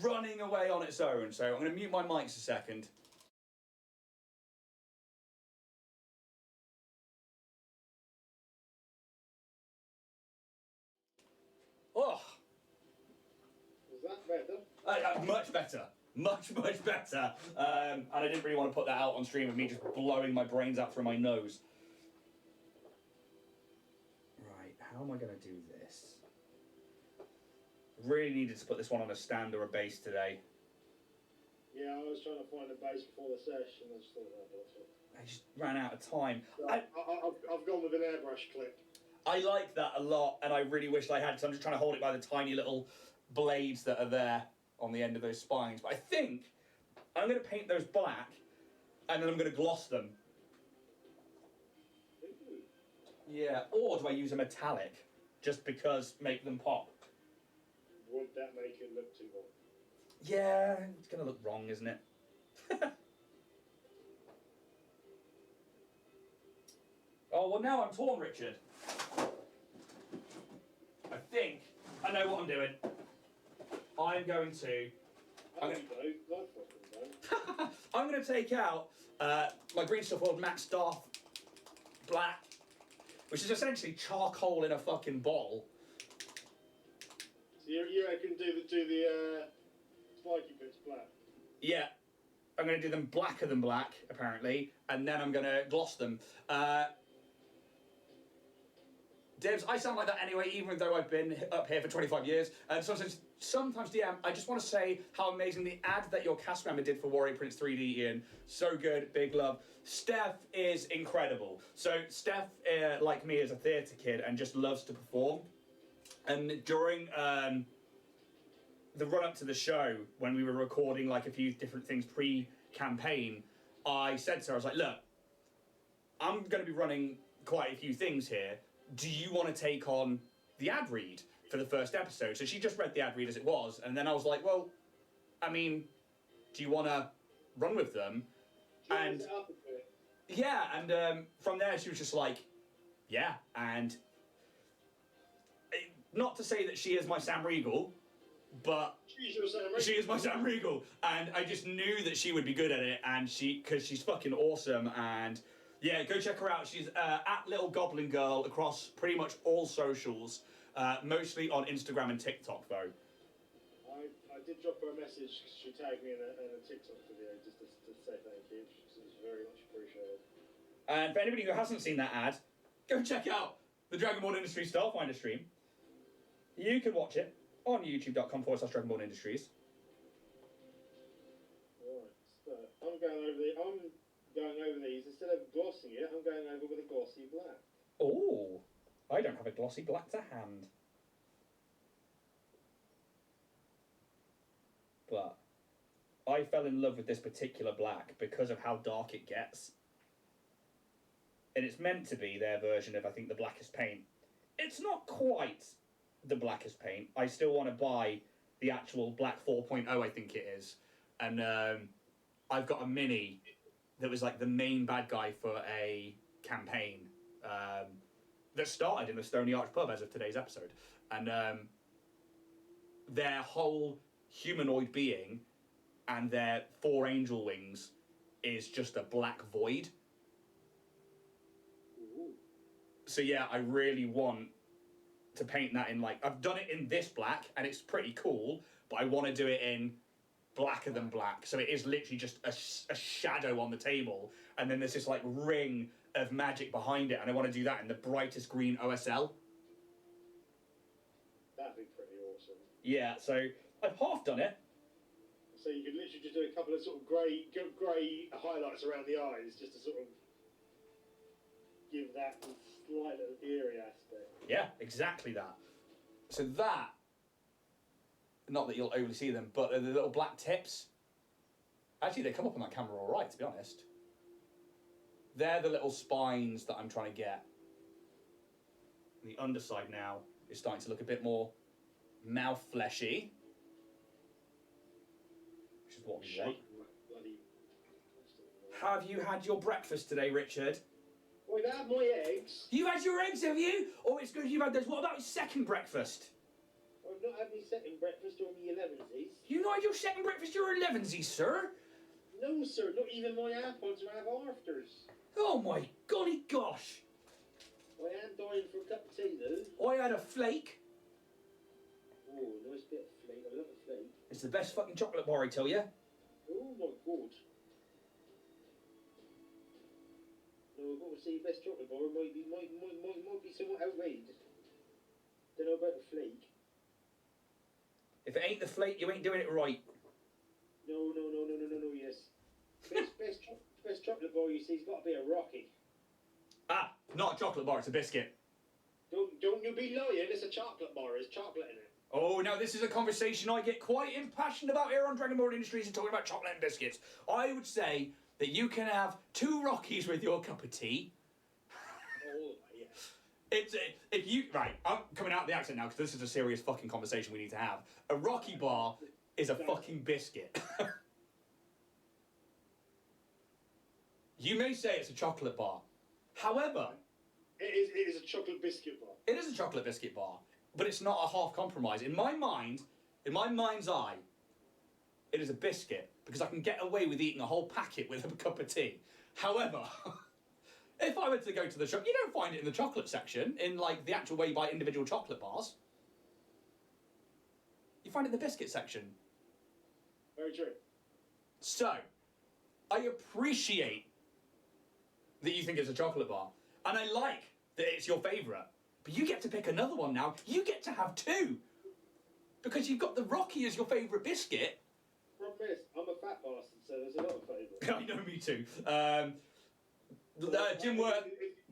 running away on its own, so I'm going to mute my mics a second. Oh! Was that better? Much better. Much better. And I didn't really want to put that out on stream of me just blowing my brains out through my nose. Right, how am I going to do this? Really needed to put this one on a stand or a base today. Yeah, I was trying to find a base before the session. I just thought I just ran out of time. So I've gone with an airbrush clip. I like that a lot, and I really wish I had, because I'm just trying to hold it by the tiny little blades that are there on the end of those spines. But I think I'm going to paint those black, and then I'm going to gloss them. Ooh. Yeah, or do I use a metallic, just because make them pop? Would that make it look too hot? Yeah, it's going to look wrong, isn't it? Oh, well, now I'm torn, Richard. I think I know what I'm doing. I'm going to... I'm going to take out my green stuff called Max Darth Black, which is essentially charcoal in a fucking bottle. So you reckon do the spiky bits black? Yeah. I'm going to do them blacker than black, apparently, and then I'm going to gloss them. Dibs, I sound like that anyway, even though I've been up here for 25 years. And sometimes DM, I just want to say how amazing the ad that your cast member did for Warrior Prince 3D, Ian. So good, big love. Steph is incredible. So Steph, like me, is a theatre kid and just loves to perform. And during the run-up to the show, when we were recording like a few different things pre-campaign, I said to her, I was like, look, I'm going to be running quite a few things here. Do you want to take on the ad read for the first episode? So she just read the ad read as it was, and then I was like, well, I mean, do you want to run with them? And yeah, and from there she was just like, yeah, and not to say that she is my Sam Riegel, but she is my Sam Riegel, and I just knew that she would be good at it, and because she's fucking awesome. And yeah, go check her out. She's at Little Goblin Girl across pretty much all socials, mostly on Instagram and TikTok, though. I did drop her a message because she tagged me in a TikTok video just to say thank you. It's very much appreciated. And for anybody who hasn't seen that ad, go check out the Dragonborn Industries Starfinder stream. You can watch it on youtube.com/Dragonborn Industries. Right, so I'm going over these, instead of glossing it, I'm going over with a glossy black. Oh, I don't have a glossy black to hand. But I fell in love with this particular black because of how dark it gets. And it's meant to be their version of, I think, the blackest paint. It's not quite the blackest paint. I still want to buy the actual black 4.0, I think it is. And I've got a mini that was like the main bad guy for a campaign that started in the Stony Arch pub as of today's episode. And their whole humanoid being and their 4 angel wings is just a black void. Ooh. So yeah, I really want to paint that in, like, I've done it in this black and it's pretty cool, but I want to do it in blacker than black, so it is literally just a shadow on the table, and then there's this like ring of magic behind it, and I want to do that in the brightest green OSL. That'd be pretty awesome. Yeah, so I've half done it. So you could literally just do a couple of sort of grey highlights around the eyes, just to sort of give that slight little eerie aspect. Yeah, exactly that. So that, not that you'll overly see them, but the little black tips, actually they come up on that camera all right, to be honest. They're the little spines that I'm trying to get. And the underside now is starting to look a bit more mouth fleshy, which is what we want. Bloody... Have you had your breakfast today, Richard? Well, I've had my eggs. You've had your eggs, have you? Oh, it's good you've had those. What about your second breakfast? I've not had my second breakfast or my 11sies. You not had your second breakfast, your 11sies, sir? No, sir, not even my AirPods or have afters. Oh my golly gosh. I am dying for a cup of tea, though. I had a flake. Oh, nice bit of flake. I love a flake. It's the best fucking chocolate bar, I tell you. Oh my god. No, I've got to say, best chocolate bar might be somewhat outrageous. Don't know about the flake. If it ain't the flake, you ain't doing it right. No, yes. Best chocolate bar you see has got to be a Rocky. Ah, not a chocolate bar, it's a biscuit. Don't you be lying, it's a chocolate bar, there's chocolate in it. Oh, now this is a conversation I get quite impassioned about here on Dragonborn Industries and talking about chocolate and biscuits. I would say that you can have 2 Rockies with your cup of tea. Oh, yeah. It's if you right. I'm coming out of the accent now because this is a serious fucking conversation we need to have. A Rocky bar is a fucking biscuit. You may say it's a chocolate bar, however, It is a chocolate biscuit bar. it is a chocolate biscuit bar, but it's not a half compromise. In my mind, in my mind's eye, it is a biscuit because I can get away with eating a whole packet with a cup of tea. However, if I were to go to the shop, you don't find it in the chocolate section, in like the actual way you buy individual chocolate bars. You find it in the biscuit section. Very true. So, I appreciate that you think it's a chocolate bar, and I like that it's your favourite, but you get to pick another one now. You get to have 2, because you've got the Rocky as your favourite biscuit. Problem is, I'm a fat bastard, so there's a lot of favourites. I know, me too. Jim Worth.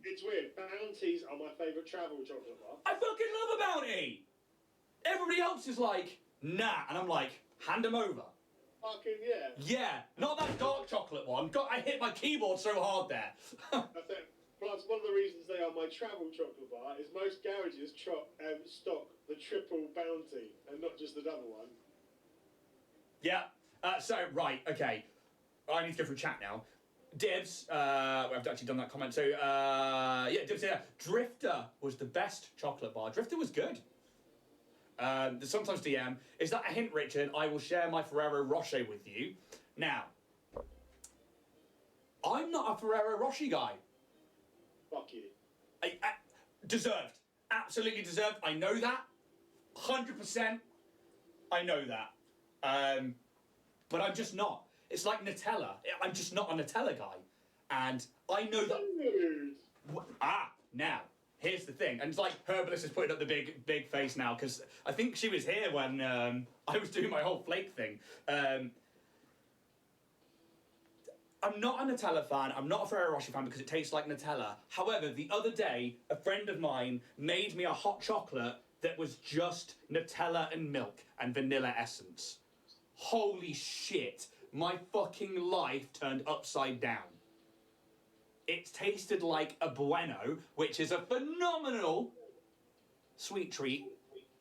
It's weird. Bounties are my favourite travel chocolate bar. I fucking love a Bounty! Everybody else is like, nah, and I'm like, hand them over. Fucking yeah. Yeah, not that dark chocolate one. God, I hit my keyboard so hard there. I think, plus, one of the reasons they are my travel chocolate bar is most garages stock the triple Bounty and not just the double one. Yeah, so, right, okay. I need to go through chat now. Dibs, I've actually done that comment, so, yeah, Dibs here. Drifter was the best chocolate bar. Drifter was good. Sometimes DM, is that a hint, Richard? I will share my Ferrero Rocher with you. Now, I'm not a Ferrero Rocher guy. Fuck you. Deserved. Absolutely deserved. I know that. 100%. I know that. But I'm just not. It's like Nutella. I'm just not a Nutella guy. And I know that... Dude. Now, here's the thing. And it's like Herbalist is putting up the big face now, because I think she was here when I was doing my whole flake thing. I'm not a Nutella fan. I'm not a Ferrero Rocher fan because it tastes like Nutella. However, the other day, a friend of mine made me a hot chocolate that was just Nutella and milk and vanilla essence. Holy shit. My fucking life turned upside down. It tasted like a Bueno, which is a phenomenal sweet treat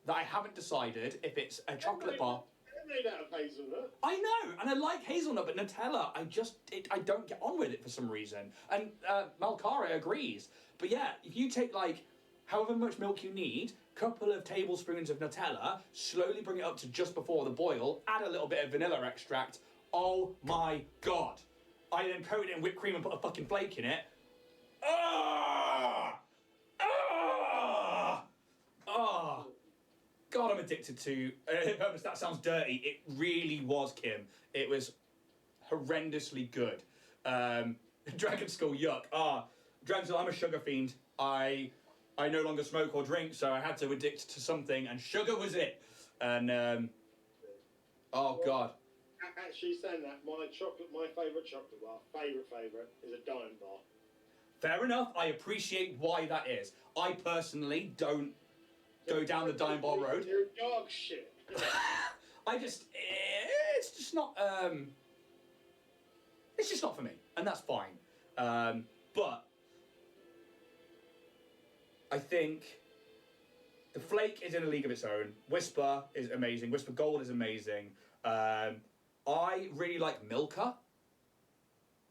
that I haven't decided if it's a chocolate bar. They're made out of hazelnut. I know, and I like hazelnut, but Nutella, I don't get on with it for some reason. And Malcara agrees. But yeah, if you take like however much milk you need, couple of tablespoons of Nutella, slowly bring it up to just before the boil, add a little bit of vanilla extract. Oh my god. I then coat it in whipped cream and put a fucking flake in it. Ah! Ah! Ah! God, I'm addicted to... that sounds dirty. It really was, Kim. It was horrendously good. Dragon Skull, yuck. Dragon Skull, I'm a sugar fiend. I no longer smoke or drink, so I had to addict to something, and sugar was it. And, oh, God. Actually saying that, my favourite chocolate bar, favourite, is a Dime Bar. Fair enough. I appreciate why that is. I personally don't go down the Dime Bar road. You're dog shit. It's just not, it's just not for me, and that's fine. But I think the flake is in a league of its own. Whisper is amazing. Whisper Gold is amazing. I really like Milka,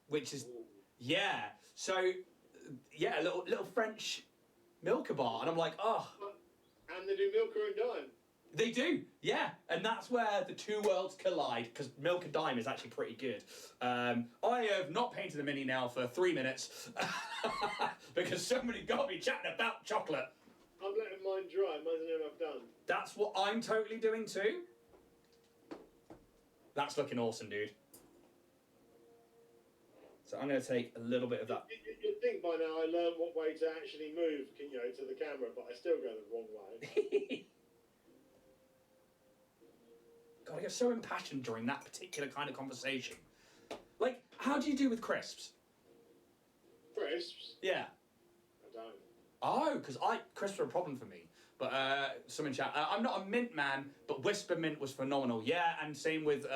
which is, yeah. So yeah, a little French Milka bar, and I'm like, oh. And they do Milka and Dime. They do, yeah, and that's where the two worlds collide, because Milk and Dime is actually pretty good. I have not painted the mini now for 3 minutes, because somebody got me chatting about chocolate. I'm letting mine dry, mine's the only I've done. That's what I'm totally doing too. That's looking awesome, dude. So I'm going to take a little bit of that. You'd think by now I learned what way to actually move, to the camera, but I still go the wrong way. God, I get so impassioned during that particular kind of conversation. Like, how do you do with crisps? Crisps? Yeah. I don't. Oh, because crisps are a problem for me. But some in chat. I'm not a mint man, but Whisper Mint was phenomenal. Yeah, and same with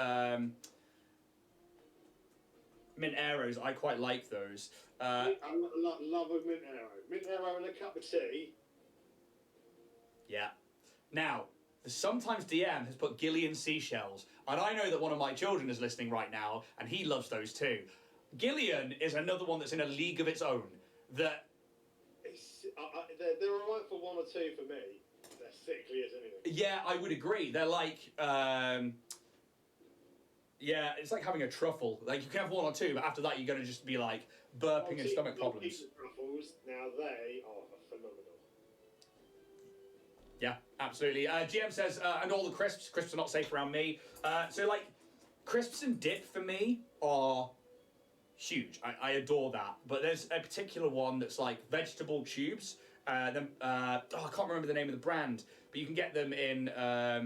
Mint Arrows. I quite like those. I love a Mint Arrow. Mint Arrow and a cup of tea. Yeah. Now, the Sometimes DM has put Gillian seashells, and I know that one of my children is listening right now, and he loves those too. Gillian is another one that's in a league of its own. That they're alright for one or two for me. They're sickly as anything. Yeah, I would agree. They're like, yeah, it's like having a truffle. Like, you can have one or two, but after that, you're going to just be like burping and stomach problems. Truffles, now they are phenomenal. Yeah, absolutely. GM says, and all the crisps. Crisps are not safe around me. So, like, crisps and dip for me are huge. I adore that. But there's a particular one that's like vegetable tubes. I can't remember the name of the brand, but you can get them in. Yeah,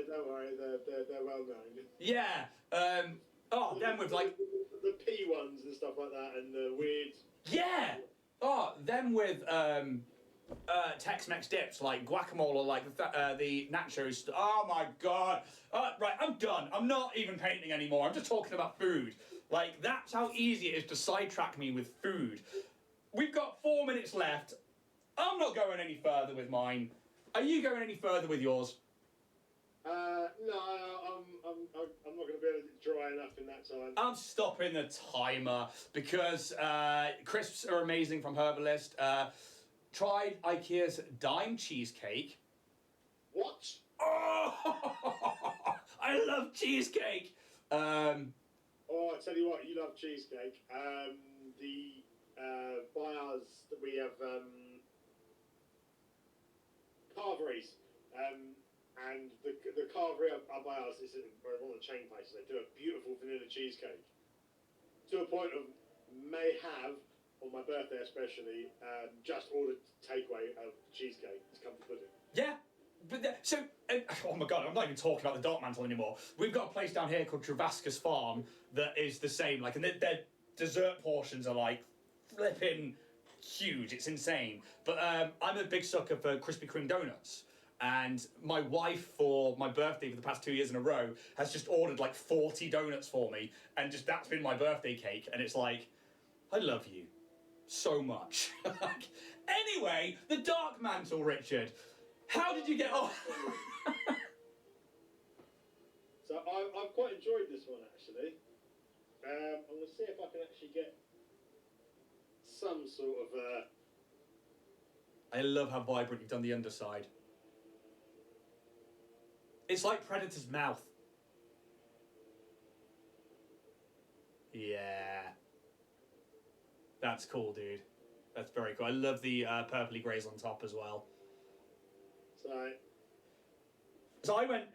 don't worry, they're well known. Yeah. Them with like the pea ones and stuff like that, and the weird. Yeah. Them with Tex-Mex dips like guacamole or like the nachos. Oh my god. Right, I'm done. I'm not even painting anymore. I'm just talking about food. Like, that's how easy it is to sidetrack me with food. We've got 4 minutes left. I'm not going any further with mine. Are you going any further with yours? No, I'm not going to be able to dry enough in that time. I'm stopping the timer because crisps are amazing from Herbalist. Tried IKEA's Dime Cheesecake. What? Oh, I love cheesecake. I tell you what, you love cheesecake. By us, we have Carveries. And the Carvery by us is one of the chain places. They do a beautiful vanilla cheesecake. To a point of may have, on my birthday especially, just ordered takeaway of cheesecake to come to pudding. Yeah. But oh my god, I'm not even talking about the Darkmantle anymore. We've got a place down here called Travascus Farm that is the same. Like, and their dessert portions are like flipping huge. It's insane. But I'm a big sucker for Krispy Kreme donuts. And my wife, for my birthday for the past 2 years in a row, has just ordered like 40 donuts for me. And just that's been my birthday cake. And it's like, I love you so much. Anyway, the Darkmantle, Richard. How did you get on? So I've quite enjoyed this one, actually. I'm going to see if I can actually get some sort of... I love how vibrant you've done the underside. It's like Predator's mouth. Yeah. That's cool, dude. That's very cool. I love the purpley greys on top as well. So I went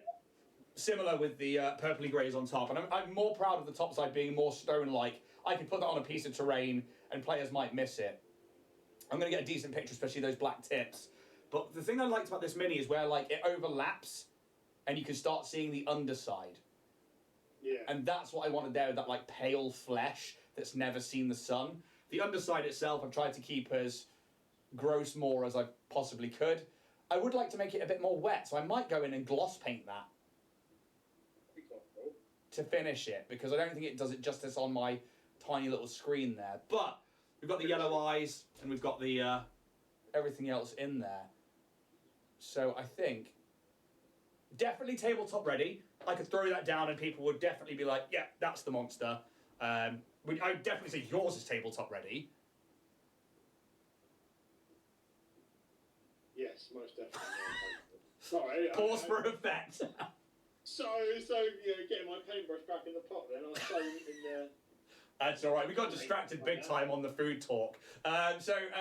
similar with the purpley greys on top, and I'm more proud of the top side being more stone-like. I could put that on a piece of terrain, and players might miss it. I'm going to get a decent picture, especially those black tips. But the thing I liked about this mini is where like it overlaps, and you can start seeing the underside. Yeah. And that's what I wanted there, with that like pale flesh that's never seen the sun. The underside itself I've tried to keep as gross more as I possibly could. I would like to make it a bit more wet, so I might go in and gloss paint that to finish it, because I don't think it does it justice on my tiny little screen there. But we've got the yellow eyes, and we've got the everything else in there. So I think definitely tabletop ready. I could throw that down and people would definitely be like, yeah, that's the monster. I would definitely say yours is tabletop ready. Yes, most definitely. Sorry. Pause for effect. So getting my paintbrush back in the pot. Then I was so in there. That's all right. We got distracted big time on the food talk.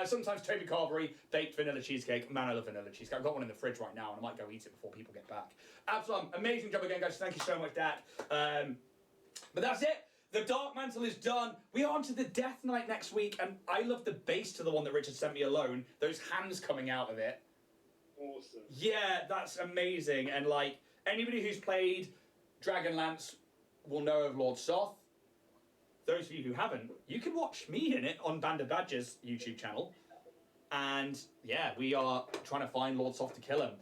Sometimes Toby Carvery baked vanilla cheesecake. Man, I love vanilla cheesecake. I've got one in the fridge right now, and I might go eat it before people get back. Absolutely amazing job again, guys. Thank you so much, Dad. But that's it. The Darkmantle is done. We are on to the Death Knight next week, and I love the base to the one that Richard sent me alone. Those hands coming out of it. Awesome. Yeah, that's amazing. And like anybody who's played Dragonlance will know of Lord Soth. Those of you who haven't, you can watch me in it on Band of Badgers YouTube channel. And yeah, we are trying to find Lord Soth to kill him.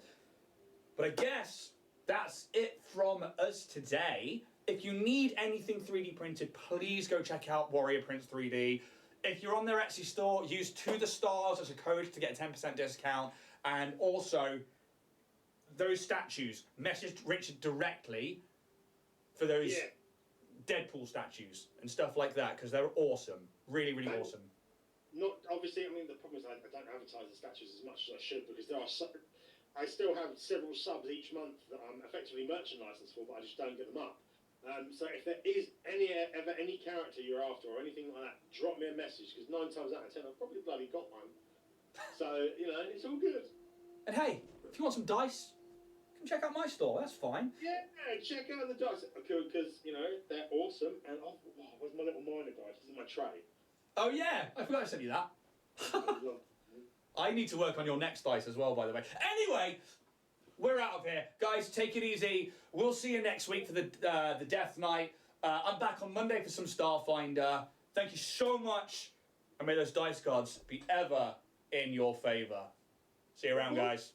But I guess that's it from us today. If you need anything 3D printed, please go check out Warrior Prints 3D. If you're on their Etsy store, use To The Stars as a code to get a 10% discount. And also, those statues, message Richard directly for those Deadpool statues and stuff like that, because they're awesome. Really, really awesome. Not obviously. I mean, the problem is I don't advertise the statues as much as I should, because I still have several subs each month that I'm effectively merchant licensed for, but I just don't get them up. So if there is ever any character you're after or anything like that, drop me a message, because 9 times out of 10 I've probably bloody got one. So it's all good. And hey, if you want some dice, come check out my store. That's fine. Yeah, check out the dice, because they're awesome. And where's my little miner dice? This is my tray. Oh yeah, I forgot to send you that. I need to work on your next dice as well, by the way. Anyway, we're out of here. Guys, take it easy. We'll see you next week for the Death Knight. I'm back on Monday for some Starfinder. Thank you so much. And may those dice gods be ever in your favour. See you around, guys.